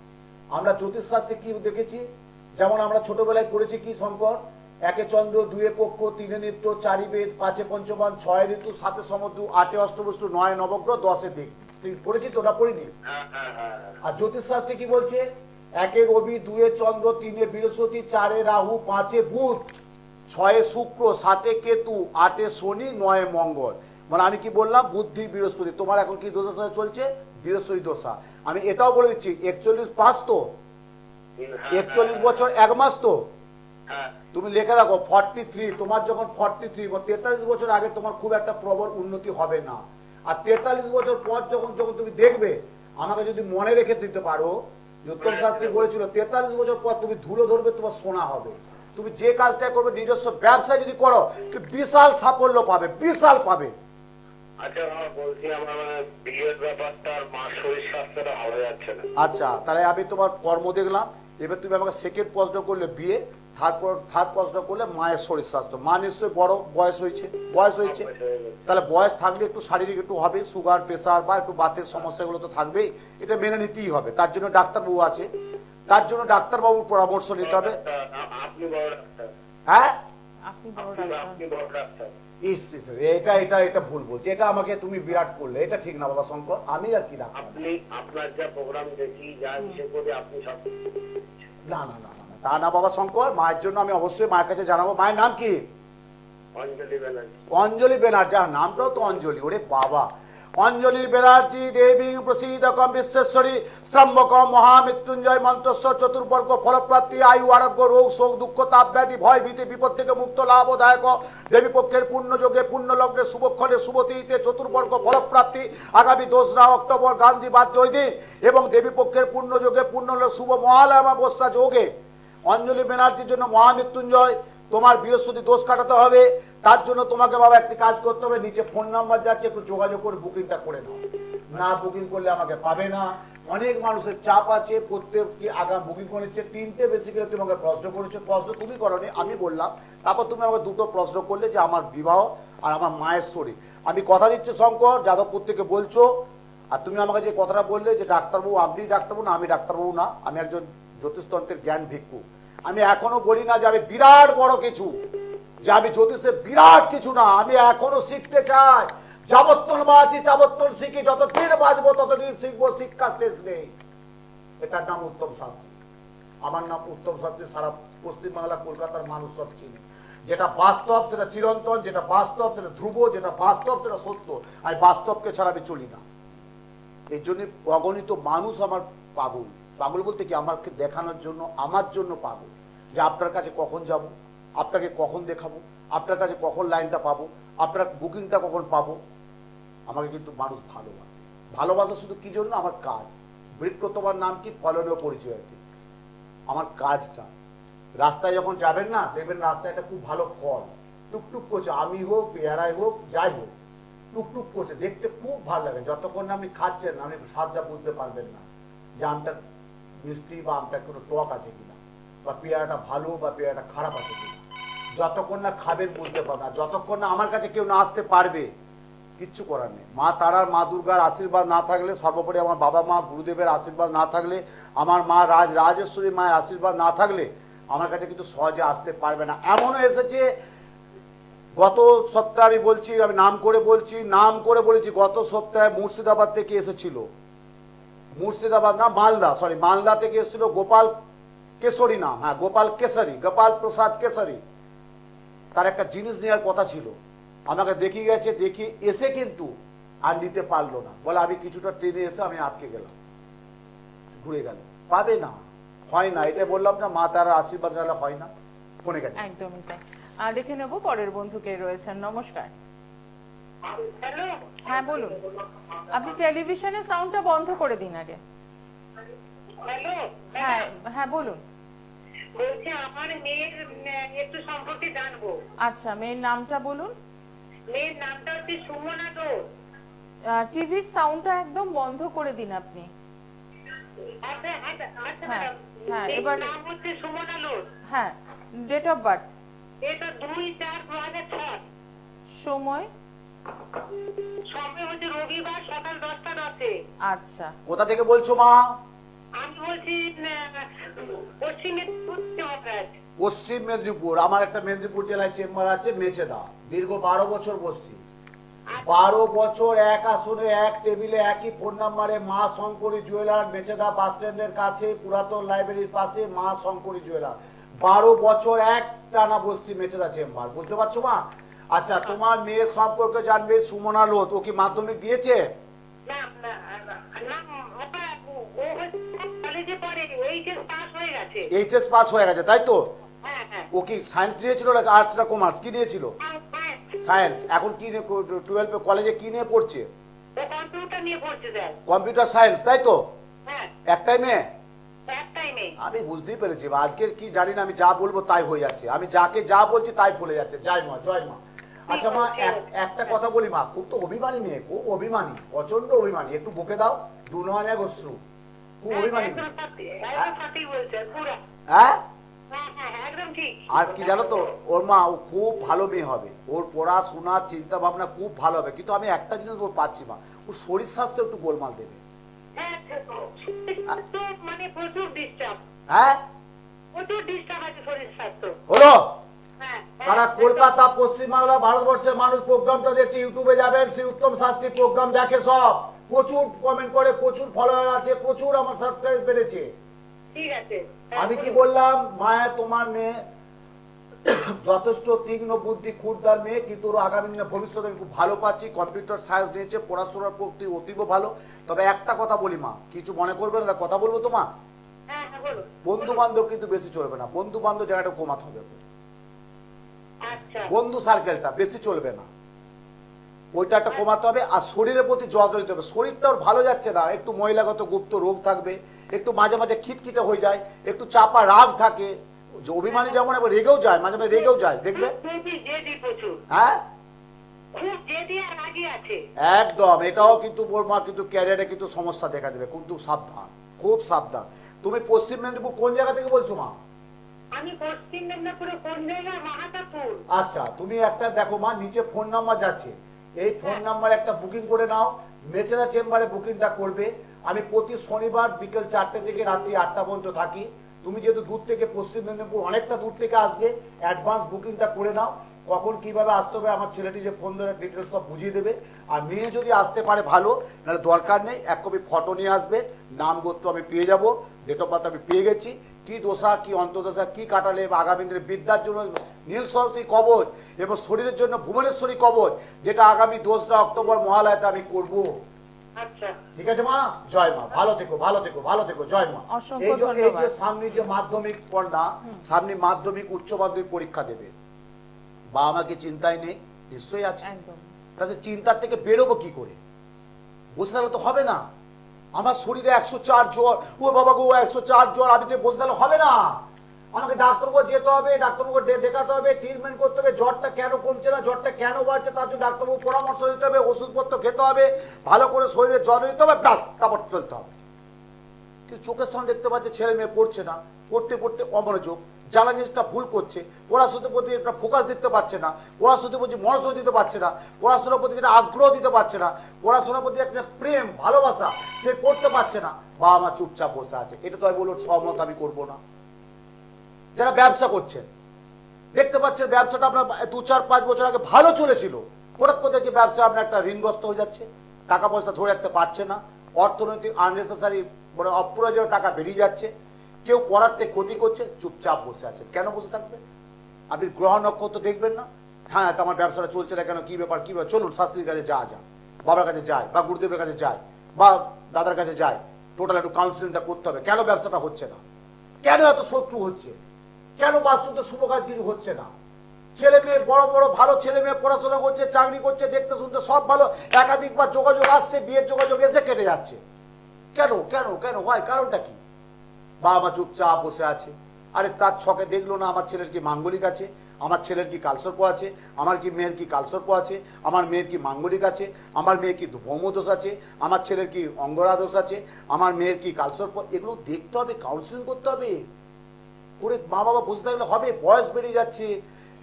আমরা জ্যোতিষশাস্ত্রে কি দেখেছি, যেমন আমরা ছোটবেলায় পড়েছি কি শঙ্কর, 1 চন্দ্র, 2 পক্ষ, 3 নিত্য, 4 বেদ, 5 পঞ্চবান, 6 ঋতু, 7 সমুদ্র, 8 অষ্টবস্তু, 9 নবগ্রহ, 10 দিক। তুই পড়েছি তো? ওটা পড়িনি? আর জ্যোতিষশাস্ত্রে কি বলছে, 1 রবি, 2 চন্দ্র, 3 বৃহস্পতি, 4 রাহু, 5 বুধ, 6 শুক্র, 7 কেতু, 8 শনি, 9 মঙ্গল। মানে আমি কি বললাম, বুদ্ধি বৃহস্পতি। তোমার এখন কি দোষা চলছে? বৃহস্পতি দোষা। আমি এটাও বলে দিচ্ছি 41 পাস তো, 41 বছর 1 মাস তো। তুমি লিখে রাখো 43। তোমার যখন 43 বা 43 বছর আগে তোমার খুব একটা প্রবল উন্নতি হবে না। আর 43 বছর পর যখন যখন তুমি দেখবে, আমাকে যদি মনে রেখে দিতে পারো, উত্তম শাস্ত্রী বলেছিল 43 বছর পর তুমি ধুলো ধরবে, তোমার সোনা হবে। তুমি যে কাজটা করবে, নিজস্ব ব্যবসা যদি করো, বিশাল সাফল্য পাবে, বিশাল পাবে। আচ্ছা আমার বলছি, আমার মানে বিয়ের ব্যাপারটা আর মার শরীর স্বাস্থ্যটা ভালো যাচ্ছে না। আচ্ছা তাহলে আমি তোমার কর্ম দেখলাম, এবার তুমি আমাকে সেকেন্ড প্রশ্ন করলে বিয়ে, থার্ড প্রশ্ন করলে মায়ের শরীর স্বাস্থ্য। মা নিশ্চয়ই বড় বয়স হয়েছে, তাহলে বয়স থাকলে একটু শারীরিক একটু হবে, সুগার প্রেসার বা একটু বাতের সমস্যাগুলো তো থাকবেই, এটা মেনে নিতেই হবে। তার জন্য ডাক্তারবাবু আছে, তার জন্য ডাক্তারবাবুর পরামর্শ নিতে হবে। আপনি বড় ডাক্তার। হ্যাঁ আপনি বড় ডাক্তার। আপনি বড় ডাক্তার। এটা ভুল বলছে, এটা আমাকে তুমি বিরাট করলে, এটা ঠিক না বাবা শঙ্কর। আমি আর কি ডাক্তার? আপনি আপনার যা প্রোগ্রাম দেখি, যা হিসেব করে আপনি সব। না না না না, তা না বাবা শঙ্কর। মায়ের জন্য আমি অবশ্যই মায়ের কাছে জানাবো। মায়ের নাম কি? অঞ্জলি ব্যানার্জি। অঞ্জলি ব্যানার্জি। নামটাও তো অঞ্জলি, ওরে বাবা। অঞ্জলি ব্যানার্জি দেবী প্রসীদকম বিশ্বেশ্বরী স্তম্ভকম মহামৃত্যুঞ্জয় মন্ত্রস্ব চতুর্বর্গ ফলপ্রাপ্তি আয়ু আরোগ্য রোগ শোক দুঃখ তাপ ব্যাধি ভয় ভীতি বিপদ থেকে মুক্ত লাভদায়ক দেবী পক্ষের পূর্ণ যোগে পূর্ণ লগ্নে শুভক্ষণে শুভতিথিতে চতুর্বর্গ ফলপ্রাপ্তি আগামী 2রা অক্টোবর গান্ধী বাদ ওই দিন, এবং দেবী পক্ষের পূর্ণ যোগে পূর্ণ শুভ মহালয়া অমাবস্যা যোগে অঞ্জলি ব্যানার্জির জন্য মহামৃত্যুঞ্জয় তোমার বৃহস্পতি দোষ কাটাতে হবে। তার জন্য তোমাকে বাবা একটি কাজ করতে হবে, নিচে ফোন নাম্বার যাচ্ছে, একটু যোগাযোগ করে বুকিংটা করে নাও। না বুকিং করলে আমাকে পাবে না। অনেক মানুষের চাপ আছে, প্রত্যেককে আগাম বুকিং করেছে। 3টে বেশি করে তোমাকে প্রশ্ন করেছে, প্রশ্ন তুমি করনি, আমি বললাম। তারপর তুমি আমাকে 2টো প্রশ্ন করলে যে আমার বিবাহ আর আমার মায়ের শরীর। আমি কথা দিচ্ছি শঙ্কর, যাদবপুর থেকে বলছো, আর তুমি আমাকে যে কথাটা বললে যে ডাক্তারবাবু, আপনি ডাক্তারবাবু না, আমি ডাক্তারবাবু না, আমি একজন জ্যোতিষতন্ত্রের জ্ঞান ভিক্ষু। আমি এখনো বলি না যে আমি বিরাট বড় কিছু, যে আমি জ্যোতিষে বিরাট কিছু না। আমি এখনো শিখতে চাই, যাবত্তন বাঁচি যাবত্তন শিখি, যতদিন বাঁচবো ততদিন শিখবো, শিক্ষা শেষ নেই। এটার নাম উত্তম শাস্ত্রী। আমার নাম উত্তম শাস্ত্রী। সারা পশ্চিমবাংলা কলকাতার মানুষ সব চিনি। যেটা বাস্তব সেটা চিরন্তন, যেটা বাস্তব সেটা ধ্রুব, যেটা বাস্তব সেটা সত্য। আমি বাস্তবকে ছাড়া আমি চলি না। এই জন্য অগণিত মানুষ আমার পাগল। পাগল বলতে কি, আমাকে দেখানোর জন্য, আমার জন্য পাগল, যে আপনার কাছে কখন যাব, আপনাকে কখন দেখাবো, আপনার কাছে কখন লাইনটা পাবো, আপনার বুকিংটা কখন পাবো। আমাকে কিন্তু মানুষ ভালোবাসে। ভালোবাসা শুধু কি জন্য? আমার কাজ। বৃক্ষ তোমার নাম কি, ফলনীয় পরিচয় কি, আমার কাজটা। রাস্তায় যখন যাবেন না, দেখবেন রাস্তায় একটা খুব ভালো ফল টুকটুক করছে, আমি হোক পেয়ারাই হোক যাই হোক, টুকটুক করছে, দেখতে খুব ভালো লাগে। যতক্ষণ না আপনি খাচ্ছেন, আপনি স্বাদটা বুঝতে পারবেন না যে আমটা মিষ্টি বা আমটা কোনো টক আছে কিনা, বা পেয়ারাটা ভালো বা পেয়ারাটা খারাপ আছে কিনা। যতক্ষণ না খাবেন বুঝতে পারবেন না, যতক্ষণ না আমার কাছে কেউ না আসতে পারবে কিচ্ছু করার নেই। মা তারার, মা দুর্গার আশীর্বাদ না থাকলে, সর্বোপরি আমার বাবা মা গুরুদেবের আশীর্বাদ না থাকলে, আমার মা রাজেশ্বরী মায়ের আশীর্বাদ না থাকলে আমার কাছে কিন্তু সহজে আসতে পারবে না। এমনও এসেছে, গত সপ্তাহে আমি বলছি, আমি নাম করে বলেছি, গত সপ্তাহে মুর্শিদাবাদ থেকে এসেছিল, মুর্শিদাবাদ না মালদা, মালদা থেকে এসেছিল গোপাল কেশরী নাম, হ্যাঁ গোপাল প্রসাদ কেশরী। তার একটা জিনিস নেওয়ার কথা ছিল, আমাকে দেখিয়ে গেছে, দেখিয়ে এসে কিন্তু আর নিতে পারলো না, বলে আমি কিছুটা ট্রেনে এসে আমি আটকে গেলাম, ঘুরে গেল, পাবে না, হয় না। এটা বললাম না, মা তার আশীর্বাদ নাহলে হয় না। ফোনে গেছে, একদমই তাই। আর দেখে নেব পরের বন্ধু কে রয়েছেন। নমস্কার। হ্যালো, হ্যাঁ বলুন, আপনি টেলিভিশনের সাউন্ডটা বন্ধ করে দিন আগে। হ্যালো, হ্যাঁ হ্যাঁ বলুন। বলছি আমার মেয়ের একটু সম্পর্কে জানবো। আচ্ছা, মেয়ের নামটা বলুন। মেয়ের নামটা হচ্ছে সুমনা দোষ। টিভির সাউন্ডটা একদম বন্ধ করে দিন আপনি। আচ্ছা আচ্ছা হ্যাঁ, ম্যাডাম, হ্যাঁ, মেয়ের এবার- নাম হচ্ছে সুমনা দোষ। হ্যাঁ, ডেট অফ বার্থ, এটা 2/4/2006। সময়। সময় হচ্ছে রবিবার সকাল 10টা 10-এ। আচ্ছা, কোথা থেকে বলছো মা? আমি বলছি পশ্চিম মেদিনীপুর জেলায়। পশ্চিম মেদিনীপুর। আমার একটা মেদিনীপুর জেলায় চেম্বার আছে, মেচেদা, দীর্ঘ 12 বছর বসছি। 12 বছর এক আসনে, এক টেবিলে, একই ফোন নাম্বারে, মা শঙ্করী জুয়েলার, মেচেদা বাস স্ট্যান্ডের কাছে, পুরাতন লাইব্রেরির পাশে, মা শঙ্করী জুয়েলার। 12 বছর এক টানা বসছি মেচেদা চেম্বার, বুঝতে পারছো মা? আচ্ছা, তোমার মেয়ের সম্পর্কে জানবে, সুমনা লোধ, ও কি মাধ্যমিক দিয়েছে? না না না, ও কলেজে পড়ে, এইচএস পাস হয়ে গেছে। এইচএস পাস হয়ে গেছে, তাই তো? হ্যাঁ হ্যাঁ। ও কি সায়েন্স নিয়েছিল না আর্টস না কমার্স, কি নিয়েছিল? সায়েন্স। এখন কি 12 কলেজে কি নিয়ে পড়ছে? ও কম্পিউটার নিয়ে পড়ছে স্যার। কম্পিউটার সায়েন্স, তাই তো? হ্যাঁ, একটাই মেয়ে? একটাই মেয়ে। আমি বুঝতেই পেরেছি, আজকের কি জানি না, আমি যা বলবো তাই হয়ে যাচ্ছে, আমি যাকে যা বলছি তাই বলে যাচ্ছে। জয় মা, জয় মা। আচ্ছা মা, একটা কথা বলি মা, খুব তো অভিমানী মেয়ে, খুব অভিমানী, প্রচন্ড অভিমানী, একটু বকে দাও, 2 নয় 1 অশ্রু, খুব অভিমানী মেয়ে। একদম সত্যি বলছে পুরো। হ্যাঁ, হ্যাঁ হ্যাঁ একদম ঠিক। আর কি জানো তো, ওর মা, ও খুব ভালো মেয়ে হবে, ওর পড়াশোনা চিন্তা ভাবনা খুব ভালো হবে, কিন্তু আমি একটা জিনিস ওর পাচ্ছি মা, ওর শরীর স্বাস্থ্য একটু গোলমাল দেবে। হ্যাঁ, তো মানে প্রচুর ডিস্টার্ব, হ্যাঁ, প্রচুর ডিস্টার্ব আছে শরীর স্বাস্থ্য। হলো? হ্যাঁ, সারা কলকাতা, পশ্চিমবাংলা, ভারতবর্ষের মানুষ প্রোগ্রামটা দেখছে, ইউটিউবে যাবেন, শ্রী উত্তম শাস্ত্রী প্রোগ্রাম দেখে সব, প্রচুর কমেন্ট করে, প্রচুর ফলোয়ার আছে, প্রচুর আমার সাবস্ক্রাইব বেড়েছে। ঠিক আছে। আমি কি বললাম, মায়া তোমার মেয়ে যথেষ্ট তীক্ষ্ণ বুদ্ধি, ক্ষুদ্র মেয়ে, কিন্তু ওর আগামী দিনে ভবিষ্যতে আমি খুব ভালো পাচ্ছি। কম্পিউটার সায়েন্স নিয়েছে, পড়াশোনার প্রতি অতীব ভালো। তবে একটা কথা বলি মা, কিছু মনে করবে না, কথা বলবো তো মা? হ্যাঁ হ্যাঁ বলো। বন্ধু বান্ধব কিন্তু বেশি চলবে না, বন্ধু বান্ধব জায়গাটা কমাতে হবে, আচ্ছা বন্ধু সার্কেলটা বেশি চলবে না, ওইটা একটা কমাতে হবে। আর শরীরের প্রতি যত্ন নিতে হবে, শরীরটা ওর ভালো যাচ্ছে না, একটু মহিলাগত গুপ্ত রোগ থাকবে, একটু মাঝে মাঝে খিটখিটে হয়ে যায়, একটু চাপা রাগ থাকে, যে অভিমানী যেমন আবার রেগেও যায়, মাঝে মাঝে রেগেও যায়, দেখবে। জেদি প্রচুর, হ্যাঁ, খুব জেদি আর রাগী আছে। একদম, এটাও কিন্তু ওর মা কিন্তু ক্যারিয়ারে কিন্তু সমস্যা দেখা দেবে, কিন্তু সাবধান, খুব সাবধান। তুমি পশ্চিম মেদিনীপুর কোন জায়গা থেকে বলছো মা? আমি পশ্চিম মেদিনীপুরে কোন জায়গায়? মাহাতাপুর। আচ্ছা, তুমি একটা দেখো মা, নিচে ফোন নাম্বার যাচ্ছে, এই ফোন নাম্বারে একটা বুকিং করে নাও, মেচেদা চেম্বারে বুকিংটা করবে। আমি প্রতি শনিবার বিকেল 4টে থেকে রাত্রি 8টা পর্যন্ত থাকি। তুমি যেহেতু দূর থেকে, পশ্চিম মেদিনীপুর অনেকটা দূর থেকে আসবে, অ্যাডভান্স বুকিংটা করে নাও, কখন কিভাবে আসতে হবে আমার ছেলেটি যে ফোন ধরে ডিটেলস সব বুঝিয়ে দেবে। আর মেয়ে যদি আসতে পারে ভালো, নাহলে দরকার নেই, এক কপি ফটো নিয়ে আসবে, নাম গোত্র আমি পেয়ে যাব, ডেট অফ বার্থ আমি পেয়ে গেছি, কি দোষা, কি অন্তর্দশা, কি কাটালে আগামী দিনে বিদ্যার জন্য নীল সরস্বতী কবচ এবং শরীরের জন্য ভুবনেশ্বরী কবচ, যেটা আগামী 2রা অক্টোবর মহালয়াতে আমি করব। আচ্ছা ঠিক আছে মা, জয় মা, ভালো থেকো, ভালো থেকো, ভালো থেকো, জয় মা। অসংখ্য এই যে ধন্যবাদ। সামনে যে মাধ্যমিক কন্যা, সামনে মাধ্যমিক উচ্চ মাধ্যমিক পরীক্ষা দেবে, বা আমাকে চিন্তায় নেই, নিশ্চয়ই আছে, একদম। তাহলে চিন্তার থেকে বেরোবো কি করে? বসে থাকলে তো হবে না, আমার শরীরে 104 জ্বর, ও বাবা গো 104 জ্বর, আমি তো বসে থাকলে হবে না, আমাকে ডাক্তারবাবু যেতে হবে, ডাক্তারবাবু দেখাতে হবে, ট্রিটমেন্ট করতে হবে, জ্বরটা কেন কমছে না, জ্বরটা কেন বাড়ছে, তার জন্য ডাক্তারবাবু পরামর্শ দিতে হবে, ওষুধপত্র খেতে হবে, ভালো করে শরীরে যত্ন নিতে হবে, ব্যাস, তারপর চলতে হবে। কিন্তু চোখের সামনে দেখতে পাচ্ছে ছেলে মেয়ে পড়ছে না, পড়তে পড়তে অমনোযোগ, যারা জিনিসটা ভুল করছে, পড়াশোনার প্রতি একটা ফোকাস দিতে পারছে না, পড়াশোনার প্রতি মনোযোগ দিতে পারছে না, পড়াশোনার প্রতি যেটা আগ্রহ দিতে পারছে না, পড়াশোনার প্রতি একটা প্রেম ভালোবাসা সে করতে পারছে না, বাবা মা চুপচাপ বসে আছে। এটা তো আমি বলবো সহমত আমি করবো না। যারা ব্যবসা করছেন, দেখতে পাচ্ছেন ব্যবসাটা আপনার 2-4-5 বছর আগে ভালো চলেছিল, হঠাৎ করে যে ব্যবসা আপনার একটা ঋণগ্রস্ত হয়ে যাচ্ছে, টাকা পয়সা ধরে রাখতে পারছে না, অর্থনৈতিক আননেসেসারি মানে অপ্রয়োজনীয় টাকা বেরিয়ে যাচ্ছে, কেউ পড়াতে ক্ষতি করছে, চুপচাপ বসে আছে। কেন বসে থাকবে? আপনি গ্রহ নক্ষত্র দেখবেন না? হ্যাঁ, তো আমার ব্যবসাটা চলছে না কেন, কি ব্যাপার কি ব্যাপার, চলুন শাস্ত্রীর কাছে যা বাবার কাছে যায় বা গুরুদেবের কাছে যায় বা দাদার কাছে যায়, টোটাল একটু কাউন্সিলিংটা করতে হবে। কেন ব্যবসাটা হচ্ছে না? কেন এত শত্রু হচ্ছে? কেন বাস্তবে শুভ কাজ কিছু হচ্ছে না? ছেলে মেয়ে বড় বড় ভালো ছেলে মেয়ে পড়াশোনা করছে, চাকরি করছে, দেখতে শুনতে সব ভালো, একাধিকবার যোগাযোগ আসছে, বিয়ের যোগাযোগ এসে কেটে যাচ্ছে। কেন কেন কেন হয়? কারণটা কি? বাবা মা চুপচাপ বসে আছে। আরে তার ছকে দেখলো না আমার ছেলের কি মাঙ্গলিক আছে, আমার ছেলের কি কালসর্প আছে, আমার কি মেয়ের কি কালসর্প আছে, আমার মেয়ের কি মাঙ্গলিক আছে, আমার মেয়ের কি ভৌমদোষ আছে, আমার ছেলের কি অঙ্গরা দোষ আছে, আমার মেয়ের কি কালসর্প, এগুলো দেখতে হবে, কাউন্সিলিং করতে হবে। করে মা বাবা বসে থাকলে হবে? বয়স বেড়ে যাচ্ছে,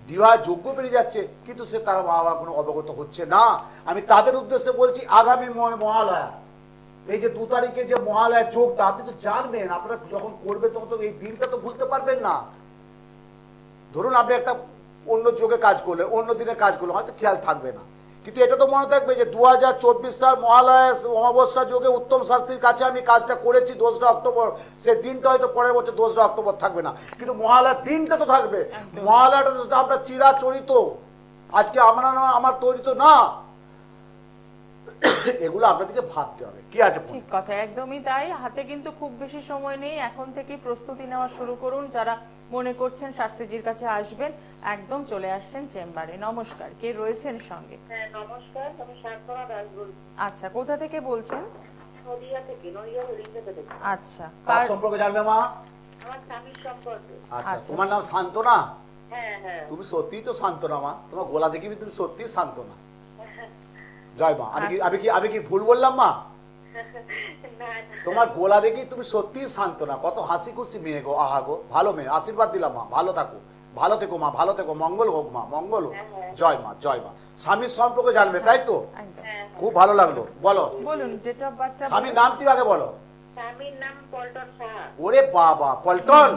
বিবাহ যোগ্য বেড়ে যাচ্ছে, কিন্তু সে তার মা বাবা কোনো অবগত হচ্ছে না। আমি তাদের উদ্দেশ্যে বলছি, আগামী মহালয়া, এই যে 2 তারিখে যে মহালয়া যোগটা আপনি তো জানবেন, আপনারা যখন করবেন তখন তো এই দিনটা তো বুঝতে পারবেন না। ধরুন আপনি একটা অন্য যোগে কাজ করলেন, অন্য দিনে কাজ করলেন, হয়তো খেয়াল থাকবে না, কিন্তু এটা তো মনে থাকবে যে 2024 সাল মহালয়া অমাবস্যা যোগে উত্তম শাস্ত্রীর কাছে আমি কাজটা করেছি 2রা অক্টোবর, সে দিনটা হয়তো পরের বছর 2রা অক্টোবর থাকবে না, কিন্তু মহালয়ার দিনটা তো থাকবে। মহালয়াটা তো আমরা চিরাচরিত, আজকে আমরা আমার তৈরি তো না। এগুলো আপনাদেরকে ভাবতে হবে। কি আছে? ঠিক কথা, একদমই তাই। হাতে কিন্তু খুব বেশি সময় নেই, এখন থেকে প্রস্তুতি নেওয়া শুরু করুন। যারা মনে করছেন শাস্ত্রীজির কাছে আসবেন, একদম চলে আসছেন চেম্বারে। নমস্কার, কে রয়েছেন সঙ্গে? হ্যাঁ নমস্কার, আমি সান্তনা দাস বলছি, আচ্ছা, কোথা থেকে বলছেন? নদিয়া থেকে, নদিয়া হরিণঘাটা থেকে। আচ্ছা, কার সম্পর্কে জানবে মা? আমার স্বামীর সম্পর্কে। আচ্ছা, আচ্ছা। তোমার নাম শান্তনা? হ্যাঁ হ্যাঁ। তুমি সত্যিই তো শান্তনা মা, তোমার গোলা দেখি তুমি সত্যিই শান্তনা। জয় মা। আমি কি ভুল বললাম মা? না না, তোমার গোলা দেখি তুমি সত্যিই শান্তনা, কত হাসি খুশি মেয়ে গো, আহা গো, ভালো মেয়ে। আশীর্বাদ দিলাম মা, ভালো থাকো, ভালো থেকো মা, ভালো থেকো, মঙ্গল হোক মা, মঙ্গল হোক। জয় মা, জয় মা। স্বামীর সম্পর্কে জানবে তাই তো? একদম। হ্যাঁ, খুব ভালো লাগলো, বলো বলুন ডেট অফ বার্থটা। স্বামীর নাম কি আগে বলো। স্বামীর নাম পল্টন সাহা। ওরে বাবা, পল্টন?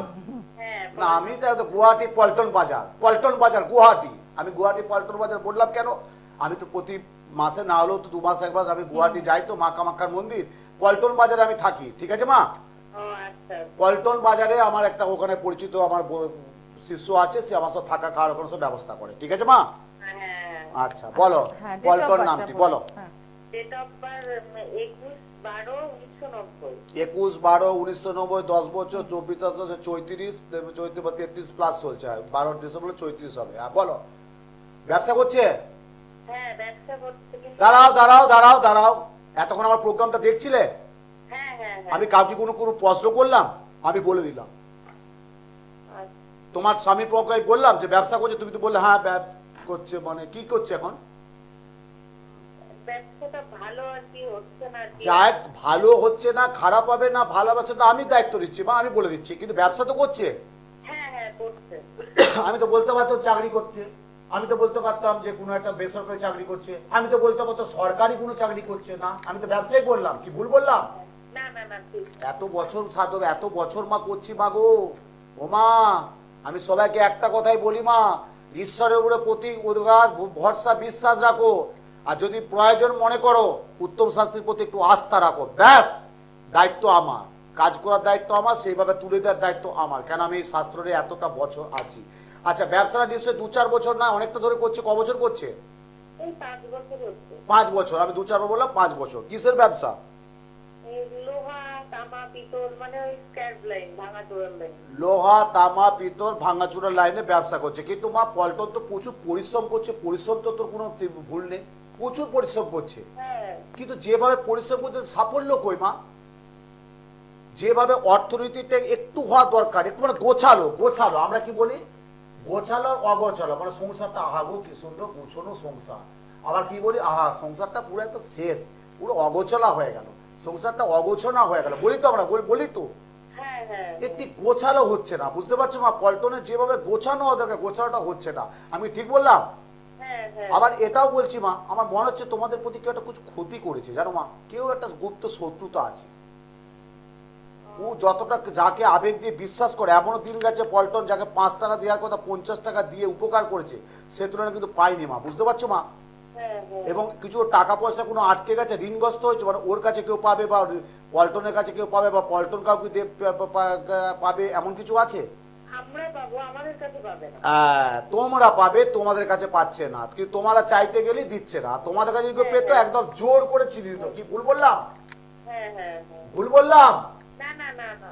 হ্যাঁ না, আমি তো গুয়াহাটি পল্টন বাজার, পল্টন বাজার গুয়াহাটি। আমি গুয়াহাটি পল্টন বাজার বললাম কেন? আমি তো প্রতি মাসে না হলেও তো 2 মাস একবার আমি গুয়াহাটি যাই তো, মা কামাখ্যার মন্দির, পল্টন বাজারে আমি থাকি। ঠিক আছে মা? ও আচ্ছা। পল্টন বাজারে আমার একটা ওখানে পরিচিত আমার শিষ্য আছে, সে আমার সাথে থাকা খাওয়ার কোনো সব ব্যবস্থা করে। ঠিক আছে মা? হ্যাঁ। আচ্ছা বলো, হ্যাঁ, date of পল্টন birth-টা নামটি বলো। হ্যাঁ। Date of birth 21/12/1990। 21/12/1990, 10 বছর, 24 33 প্লাস চলছে, 12 ডিসেম্বর 34 হবে। হ্যাঁ বলো, ব্যবসা করছে? হ্যাঁ ব্যবসা করতে, কিন্তু দাঁড়াও দাঁড়াও দাঁড়াও দাঁড়াও, এতক্ষণ আমার প্রোগ্রামটা দেখছিলে? হ্যাঁ হ্যাঁ হ্যাঁ। আমি কাউকে কোনো প্রশ্ন করলাম? আমি বলে দিলাম। আচ্ছা। তোমার স্বামীর পক্ষে আমি বললাম যে ব্যবসা করছে, তুমি তো বললে হ্যাঁ ব্যবসা করছে, মানে কি করছে এখন? ব্যবসাটা ভালো আর কি হচ্ছে না আর কি। যাই ভালো হচ্ছে না, খারাপ হবে না, ভালোবাসে তো আমি দায়িত্ব দিচ্ছি বা আমি বলে দিচ্ছি, কিন্তু ব্যবসা তো করছে। হ্যাঁ হ্যাঁ করছে। আমি তো বলতে পারতাম চাকরি করছে, আমি তো বলতে পারতাম যে কোনো একটা বেসরকারি চাকরি করছে, আমি তো বলতে পারতাম সরকারি কোনো চাকরি করছে না, আমি তো ব্যবসায় বললাম। কি ভুল বললাম? না না না ঠিক। এত বছর সাধব, এত বছর মা করছি মা গো, ও মা, আমি সবাইকে একটা কথাই বলি মা, ঈশ্বরের উপরে প্রতি ভরসা বিশ্বাস রাখো, আর যদি প্রয়োজন মনে করো উত্তম শাস্ত্রীর প্রতি একটু আস্থা রাখো, ব্যাস। দায়িত্ব আমার, কাজ করার দায়িত্ব আমার, সেইভাবে তুলে দেওয়ার দায়িত্ব আমার, কেন আমি এই শাস্ত্রে এতটা বছর আছি। আচ্ছা, ব্যবসাটা নিশ্চয়ই 2-4 বছর না অনেকটা ধরে করছে? ক বছর করছে? এই 5 বছর হচ্ছে। 5 বছর। আমি 2-4 বললাম 5 বছর। কিসের ব্যবসা? এই লোহা তামা পিতল, মানে ওই স্ক্র্যাপ লাইন, ভাঙা চোরার লাইন। লোহা তামা পিতল ভাঙাচুরা লাইনে ব্যবসা করছে, কিন্তু মা পল্টন তো প্রচুর পরিশ্রম করছে, পরিশ্রম তো তোর কোনো ভুল নেই, প্রচুর পরিশ্রম করছে, হ্যাঁ কিন্তু যেভাবে পরিশ্রম করছে সাফল্য কই মা? যেভাবে অর্থনীতিতে একটু হওয়া দরকার, একটু মানে গোছালো গোছালো, আমরা কি বলি গোছালো অগোছালো, মানে সংসারটা আহাগো কি সুন্দর গুছানো সংসার, আবার কি বলি আহা সংসারটা পুরো একটা শেষ, পুরো অগোছলা হয়ে গেল, সংসারটা অগোছনা হয়ে গেল, বলি তো আমরা বলি তো। হ্যাঁ হ্যাঁ হ্যাঁ একটি গোছালো হচ্ছে না, বুঝতে পারছো মা? পল্টনে যেভাবে গোছানো দরকার গোছানোটা হচ্ছে না। আমি ঠিক বললাম? হ্যাঁ হ্যাঁ আবার এটাও বলছি মা, আমার মনে হচ্ছে তোমাদের প্রতি কেউ একটা কিছু ক্ষতি করেছে, জানো মা? কেউ একটা গুপ্ত শত্রুতা আছে। ও যতটা যাকে আবেগ দিয়ে বিশ্বাস করে, এমনও দিন গেছে পল্টন যাকে 5 টাকা দেওয়ার কথা 50 টাকা দিয়ে উপকার করেছে, সে তুলনায় কিন্তু পাইনি মা, বুঝতে পারছো মা? হ্যাঁ হ্যাঁ এবং কিছু টাকা পয়সা কোনো আটকে গেছে, ঋণগ্রস্ত হয়েছে, মানে ওর কাছে কেউ পাবে বা পল্টনের কাছে কেউ পাবে বা পল্টন কাউকে পাবে, এমন কিছু আছে? আমরা পাবো, আমাদের কাছে পাবে না। তোমরা পাবে, তোমাদের কাছে পাচ্ছে না, কিন্তু তোমরা চাইতে গেলে দিচ্ছে না। তোমাদের কাছে যদি পেতো একদম জোর করে চিনি দিত। কি ভুল বললাম? হ্যাঁ হ্যাঁ হ্যাঁ ভুল বললাম? না না না না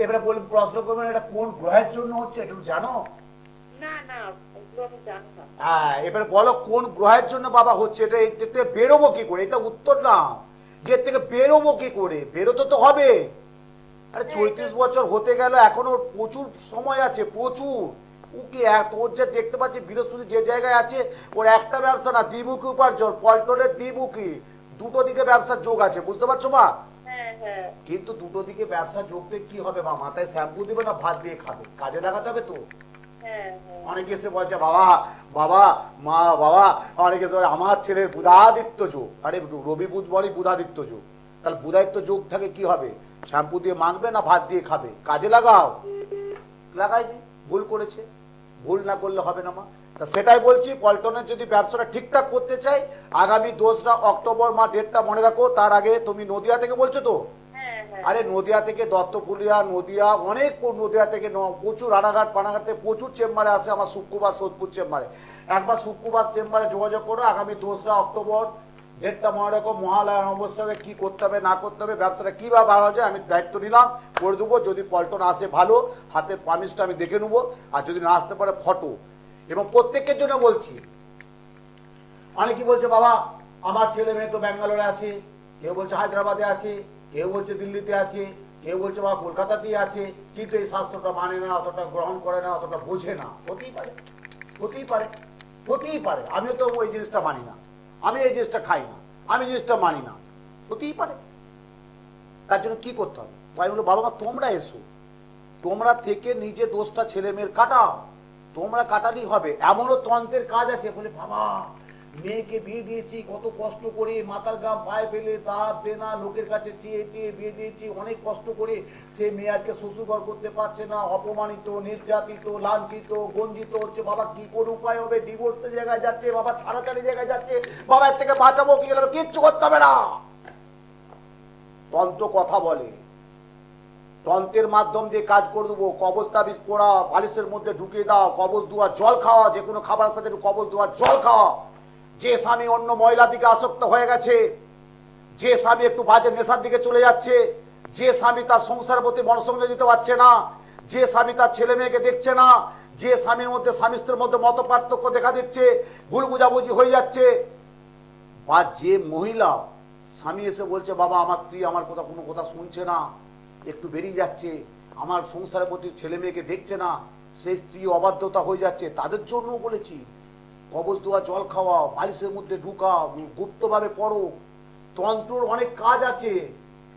এবারে প্রশ্ন করবেন এটা কোন গ্রহের জন্য হচ্ছে, একটু জানো? না না ওগুলো আমি জানি না। এবারে বলো কোন গ্রহের জন্য বাবা হচ্ছে এটা? এর থেকে বেরোবো কি করে? এটা উত্তর না, যে এর থেকে বেরোবো কি করে? বেরোতে তো হবে। আরে 34 বছর হতে গেল, এখনো প্রচুর সময় আছে, প্রচুর। ও কি ওর যে দেখতে পাচ্ছি বৃহস্পতি যে জায়গায় আছে, ওর একটা ব্যবসা না, দ্বিমুখী উপার্জন। পল্টনের দ্বিমুখী, দুটো দিকে ব্যবসার যোগ আছে, বুঝতে পারছো মা? হ্যাঁ হ্যাঁ কিন্তু দুটো দিকে ব্যবসা যোগ দিয়ে কি হবে মা? মাথায় শ্যাম্পু দিবে না ভাত দিয়ে খাবে? কাজে লাগাতে হবে তো। হ্যাঁ হ্যাঁ অনেকে এসে বলছে বাবা বাবা মা বাবা, অনেকে এসে বলে আমার ছেলের বুধাদিত্য যোগ। আরে রবি বুধ বলে বুধাদিত্য যোগ, তাহলে বুধাদিত্য যোগ থাকে কি হবে? শ্যাম্পু দিয়ে মাখবে না ভাত দিয়ে খাবে? কাজে লাগাও। লাগাইনি, ভুল করেছে। ভুল না করলে হবে না মা। তা সেটাই বলছি, পল্টনের যদি ব্যবসাটা ঠিকঠাক করতে চাই, আগামী 2রা অক্টোবর মা, ডেটটা মনে রাখো। তার আগে তুমি নদিয়া থেকে বলছো তো? হ্যাঁ হ্যাঁ আরে নদিয়া থেকে, দত্তপুলিয়া, নদিয়া, অনেক নদিয়া থেকে প্রচুর, রানাঘাট পানাঘাট থেকে প্রচুর চেম্বারে আসে আমার শুক্রবার সোদপুর চেম্বারে। একবার শুক্রবার চেম্বারে যোগাযোগ করো। আগামী 2রা অক্টোবর ডেটটা মনে রাখো। মহালয়া অবস্থায় কি করতে হবে না করতে হবে, ব্যবসাটা কিভাবে ভালো যায় আমি দায়িত্ব নিলাম, করে দেবো। যদি পল্টন আসে ভালো, হাতে পারমিশনটা আমি দেখে নেবো। আর যদি না আসতে পারে ফটো। এবং প্রত্যেকের জন্য বলছি, অনেকে বলছে বাবা আমার ছেলে মেয়ে তো ব্যাঙ্গালোরে আছে, কেউ বলছে হায়দ্রাবাদে আছে, কেউ বলছে দিল্লিতে আছে, কেউ বলছে বাবা কলকাতাতেই আছে, কিন্তু এই শাস্ত্রটা মানে না, অতটা গ্রহণ করে না, অতটা বোঝে না। হতেই পারে, হতেই পারে, হতেই পারে। আমিও তো ওই জিনিসটা মানি না, আমি এই জিনিসটা খাই না, আমি জিনিসটা মানি না, হতেই পারে। তার জন্য কি করতে হবে? আমি বলবো বাবা তোমরা এসো, তোমরা থেকে নিজে দোষটা ছেলে মেয়ের কাটাও, তোমরা কাটালেই হবে। এমনও তন্ত্রের কাজ আছে, বলে বাবা মেয়েকে বিয়ে দিয়েছি কত কষ্ট করে, মাথার গাম পায়ে ফেলে, দাঁত দেনা লোকের কাছে চেয়ে চেয়ে বিয়ে দিয়েছি অনেক কষ্ট করে, সে মেয়ে আজকে শ্বশুরঘর করতে পারছে না, অপমানিত, নির্যাতিত, লাঞ্ছিত, গঞ্জিত হচ্ছে। বাবা কি করে উপায় হবে? ডিভোর্সের জায়গায় যাচ্ছে বাবা, ছাড়াছাড়ি জায়গায় যাচ্ছে বাবা, এর থেকে বাঁচাবো কি? গেলে কিচ্ছু করতে হবে না। তন্ত্র কথা বলে, তন্ত্রের মাধ্যম দিয়ে কাজ করে দেবো। কবজ তাবিজ পড়া, বালিশের মধ্যে ঢুকিয়ে দাও, কবজ দেওয়া জল খাওয়া, যে কোনো খাবার সাথে একটু কবজ দেওয়া জল খাওয়া। যে স্বামী অন্য মহিলার দিকে আসক্ত হয়ে গেছে, যে স্বামী একটু বাজে নেশার দিকে চলে যাচ্ছে, যে স্বামী তার সংসারের প্রতি মনোসংযোগ দিতে পারছে না, যে স্বামী তার ছেলে মেয়েকে দেখছে না, যে স্বামীর মধ্যে স্বামী স্ত্রীর মধ্যে মত পার্থক্য দেখা দিচ্ছে, ভুল বুঝাবুঝি হয়ে যাচ্ছে, বা যে মহিলা স্বামী এসে বলছে বাবা আমার স্ত্রী আমার কথা কোনো কথা শুনছে না, একটু বেরিয়ে যাচ্ছে, আমার সংসারের প্রতি ছেলে মেয়েকে দেখছে না, সেই স্ত্রী অবাধ্যতা হয়ে যাচ্ছে, তাদের জন্য বলেছি কবজ দেওয়া জল খাওয়া, বালিশের মধ্যে ঢুকা, গুপ্তভাবে পড়ো। তন্ত্রর অনেক কাজ আছে।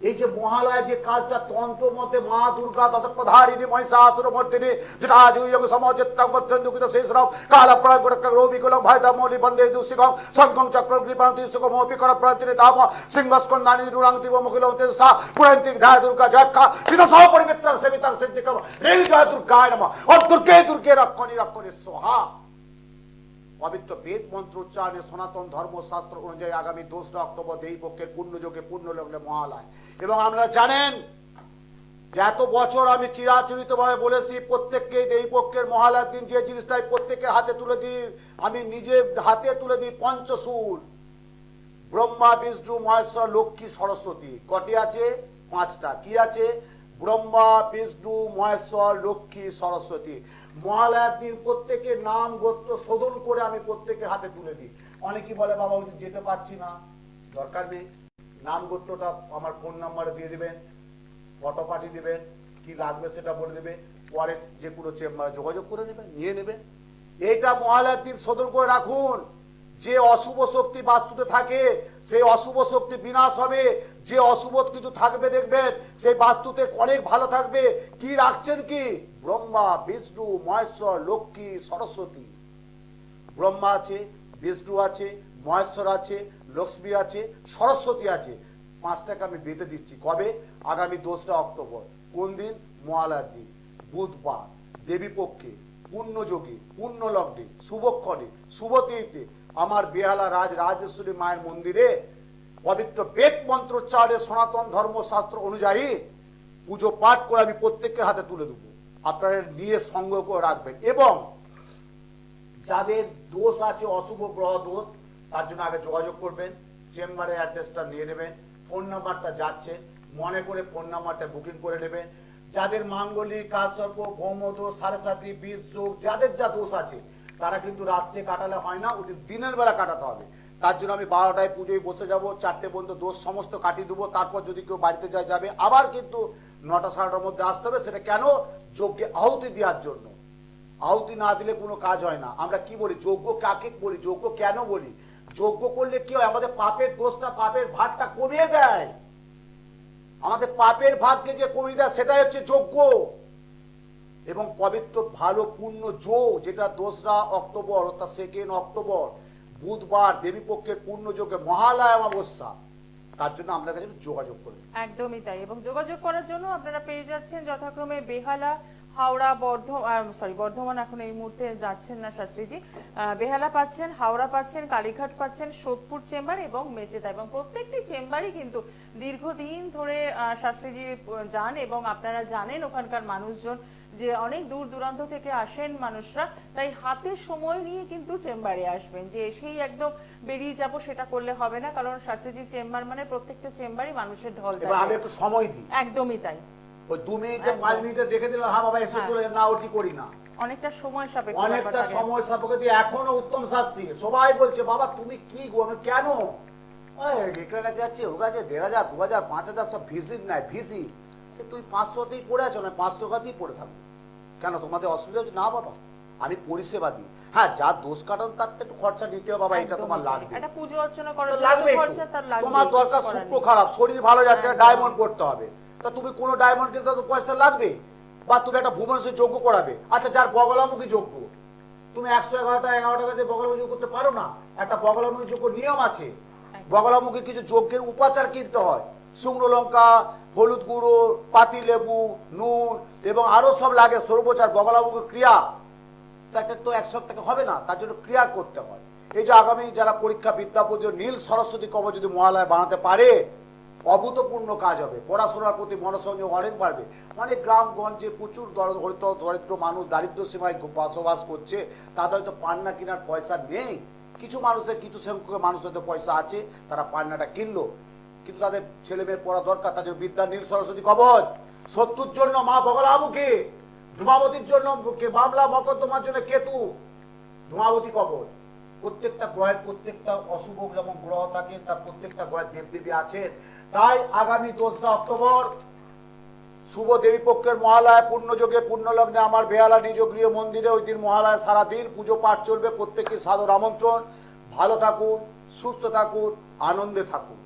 এই যে মহালয়া যে কাজটা তন্ত্র মতে, মা দুর্গা দশপ্রধারিণী মহিষাসুরমর্দিনী জটাজুয়োগ সমচিত্রাঙ্গত্রন্দুকিত শেষরাম কালপ্রাগরবিকুলম ভয়দামৌলি বন্দে দুঃশিখম শঙ্খং চক্রগ্রীপান্তি সুখমোপি করপ্রান্তিনি তাপ সিংহস্কন্দানি রুরাঙ্গতিব মুখিলং তেজসা পুরান্তিক ধায় দুর্গা জয়ক্ষা চিতসহ পরিমিত্রং সেবিতাং সিদ্ধিকম রেল জয় দুর্গায় নমঃ ও দুর্গে দুর্গে রক্ষণী রক্ষণী স্বাহা। পবিত্র বেদ মন্ত্র উচ্চারণে সনাতন ধর্মশাস্ত্র অনুযায়ী আগামী 2রা অক্টোবর দেবীপক্ষের পূর্ণযোগে পূর্ণ লগ্নে মহালয়। এবং আপনারা জানেন যে এত বছর আমি চিরাচরিত ভাবে বলেছি প্রত্যেককে দেবীপক্ষের মহালয়ার দিন যে জিনিসটাই প্রত্যেকের হাতে তুলে দিই, আমি নিজে হাতে তুলে দিই পঞ্চশূল। ব্রহ্মা বিষ্ণু মহেশ্বর লক্ষ্মী সরস্বতী। কটি আছে? 5টা। কি আছে? ব্রহ্মা বিষ্ণু মহেশ্বর লক্ষ্মী সরস্বতী। মহালয়ার দিন প্রত্যেকের নাম গোত্র শোধন করে আমি প্রত্যেকের হাতে তুলে দিই। অনেকেই বলে বাবা ওই যেতে পারছি না, দরকার নেই, নাম গোত্রটা আমার ফোন নাম্বারে দিয়ে দিবেন, ফটো পাঠিয়ে দিবেন, কি লাগবে সেটা বলে দেবে, পরে যে কোনো চেম্বারে যোগাযোগ করে নেবেন, নিয়ে নেবেন। এইটা মহালয়ার দিন শোধন করে রাখুন। যে অশুভ শক্তি বাস্তুতে থাকে সেই অশুভ শক্তি বিনাশ হবে, যে অশুভ কিছু থাকবে দেখবেন সেই বাস্তুতে অনেক ভালো থাকবে। কি রাখছেন কি? ব্রহ্মা, বিষ্ণু, মহেশ্বর, লক্ষ্মী, সরস্বতী। ব্রহ্মা আছে, বিষ্ণু আছে, মহেশ্বর আছে, লক্ষ্মী আছে, সরস্বতী আছে। 5টাকে আমি বেঁধে দিচ্ছি। কবে? আগামী 2রা অক্টোবর। কোন দিন? মহালয়ার দিন, বুধবার, দেবী পক্ষে, পূর্ণযোগে, পূর্ণ লগ্নে, শুভক্ষণে, শুভতিথিতে আমার বেহালা রাজরাজেশ্বরী মায়ের মন্দিরে পবিত্র বেদ মন্ত্রোচ্চারে সনাতন ধর্মশাস্ত্র অনুযায়ী পুজো পাঠ করে আমি প্রত্যেকের হাতে তুলে দেবো। আপনারা নিয়ে সংগ্রহ করে রাখবেন। এবং যাদের দোষ আছে, অশুভ গ্রহ দোষ, তার জন্য আগে যোগাযোগ করবেন। চেম্বারের অ্যাড্রেসটা নিয়ে নেবেন, ফোন নাম্বারটা যাচ্ছে, মনে করে ফোন নাম্বারটা বুকিং করে নেবেন। যাদের মাঙ্গলিক, কালসর্প, ভৌমদোষ, সাড়ে বীজ যোগ, যাদের যা দোষ আছে তারা কিন্তু রাত্রে কাটালে হয় না, ওদের দিনের বেলা কাটাতে হবে। তার জন্য আমি 12টায় পুজোয় বসে যাব, 4টে পর্যন্ত দোষ সমস্ত কাটিয়ে দেবো। তারপর যদি কেউ বাড়িতে যায় যাবে, আবার কিন্তু 9টা 9:30টার মধ্যে আসতে হবে। সেটা কেন? যজ্ঞে আহুতি দেওয়ার জন্য। আহুতি না দিলে কোনো কাজ হয় না। আমরা কি বলি? যজ্ঞ কাকে বলি? যজ্ঞ কেন বলি? যজ্ঞ করলে কি হয়? আমাদের পাপের দোষটা, পাপের ভারটা কমিয়ে দেয়। আমাদের পাপের ভাগকে যে কমিয়ে দেয় সেটাই হচ্ছে যজ্ঞ। এবং পবিত্র ভালো পূর্ণ যোগ, যেটা 2রা অক্টোবর অর্থাৎ 2 অক্টোবর বুধবার দেবী পক্ষের পূর্ণ যোগে মহালয়া অমাবস্যা, তার জন্য আপনার কাছে যোগাযোগ করবেন। একদমই তাই। এবং যোগাযোগ করার জন্য আপনারা পেয়ে যাচ্ছেন যথাক্রমে বেহালা, হাওড়া, বর্ধমান এখন এই মুহূর্তে যাচ্ছেন না শাস্ত্রীজি। বেহালা পাচ্ছেন, হাওড়া পাচ্ছেন, কালীঘাট পাচ্ছেন, সোদপুর চেম্বার এবং মেচেদা। এবং প্রত্যেকটি চেম্বারই কিন্তু দীর্ঘদিন ধরে শাস্ত্রীজি যান এবং আপনারা জানেন ওখানকার মানুষজন যে অনেক দূর দূরান্ত থেকে আসেন মানুষরা, তাই হাতে সময় নিয়ে কিন্তু চেম্বারে আসবেন। যে সেই একদম বেরিয়ে যাব সেটা করলে হবে না, কারণ শাস্ত্রীজি চেম্বার মানে প্রত্যেকটা চেম্বারই মানুষের ঢল। আমি একটু সময় দিই। একদমই তাই। ওই 2 মিনিটে 5 মিনিটে দেখে দিলাম, হ্যাঁ বাবা এসে চলে না, ওটি করি না। অনেকটা সময় সাপেক্ষ, অনেকটা সময় সাপেক্ষ দিয়ে এখনো উত্তম শাস্ত্রী সবাই বলছে বাবা তুমি কি গো, কেন এখানে কাছে যাচ্ছে, ও কাছে 1500, 2000, 5000 সব ভিজিট নাই, ভিজিট সে তুই 500তেই পড়ে আছো না, 500 টাকাতেই পড়ে থাকো কেন? তোমাদের অসুবিধা হচ্ছে না বাবা, আমি পরিষেবা দিই। হ্যাঁ, যা দোষ কাটান তার একটু খরচা নিতে হবে বাবা, এটা তোমার লাগবে, এটা পুজো অর্চনা করার লাগবে। তোমার দরকার শুক্র খারাপ, শরীর ভালো যাচ্ছে, ডায়মন্ড পড়তে হবে, তা তুমি কোনো ডায়মন্ড কিনতে তো পয়সা লাগবে। বা তুমি একটা ভুবনেশ্বর যজ্ঞ করাবে, আচ্ছা যার বগলামুখী যজ্ঞ, তুমি 111টা দিয়ে বগলামুখী করতে পারো না, একটা বগলামুখী যজ্ঞ নিয়ম আছে। বগলামুখী কিছু যজ্ঞের উপাচার কিনতে হয়, শুকনো লঙ্কা, হলুদ গুঁড়ো, পাতি লেবু, নুন এবং আরো সব লাগে, সর্বোচার বগলামুখী ক্রিয়া। তাকে তো 1 সপ্তাহে হবে না, তার জন্য ক্রিয়া করতে হয়। এই যে আগামী যারা পরীক্ষা বিদ্যাপতি নীল সরস্বতী কবচ যদি মহালয়া বানাতে পারে, অভূতপূর্ণ কাজ হবে, পড়াশোনার প্রতি মনোসংযোগ অনেক বাড়বে। অনেক গ্রামগঞ্জে প্রচুর দরিদ্র মানুষ দারিদ্র সীমায় বসবাস করছে, তাদের হয়তো পান্না কেনার পয়সা নেই। কিছু মানুষের, কিছু সংখ্যক মানুষের তো পয়সা আছে, তারা পান্নাটা কিনলো, কিন্তু তাদের ছেলে মেয়ের পড়া দরকার, তাদের বিদ্যা নীল সরস্বতী কবচ। শত্রুর জন্য মা বগলামুখী, ধূমাবতীর জন্য মামলা মকদ্দমার জন্য কেতু, ধূমাবতী কবচ। প্রত্যেকটা গ্রহের প্রত্যেকটা অশুভ যেমন গ্রহ থাকে, তার প্রত্যেকটা গ্রহের দেবদেবী আছেন। তাই আগামী 2রা অক্টোবর শুভ দেবী পক্ষের মহালয়া পূর্ণযোগে পূর্ণলগ্নে আমার বেহালা নিজ গৃহ মন্দিরে ওই দিন মহালয়া সারাদিন পুজো পাঠ চলবে। প্রত্যেককে সাদর আমন্ত্রণ। ভালো থাকুন, সুস্থ থাকুন, আনন্দে থাকুন।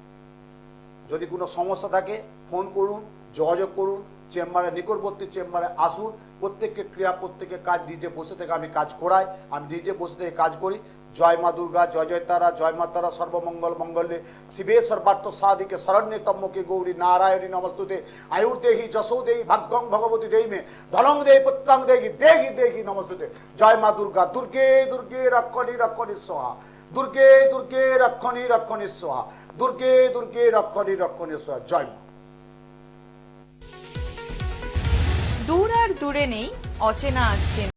যদি কোনো সমস্যা থাকে ফোন করুন, যোগাযোগ করুন, চেম্বারে, নিকটবর্তী চেম্বারে আসুন। প্রত্যেককে ক্রিয়া, প্রত্যেকের কাজ নিজে বসে থেকে আমি কাজ করাই, আমি নিজে বসে থেকে কাজ করি। জয় মা দুর্গা, জয় জয় তারা, জয় মা তারা, সর্বমঙ্গল মঙ্গলে শিবে সর্বার্থ সাধিকে শরণ্যে তম্মকে গৌরী নারায়ণী নমস্তুতে। আয়ুর দেহি, যশো দেহি, ভাগ্যং ভগবতী দেহি মে, ধনং দেহি, পুত্রং দেহি, দেহি দেহি নমস্তুতে। জয় মা দুর্গা। দুর্গে দুর্গে রক্ষণী রক্ষণী সোহা, দুর্গে দুর্গে রক্ষণী রক্ষণী সোহা, দুর্গে দুর্গে রক্ষণী রক্ষণী সোহা। জয় মা। দূর আর দূরে নেই অচেনা আছেন।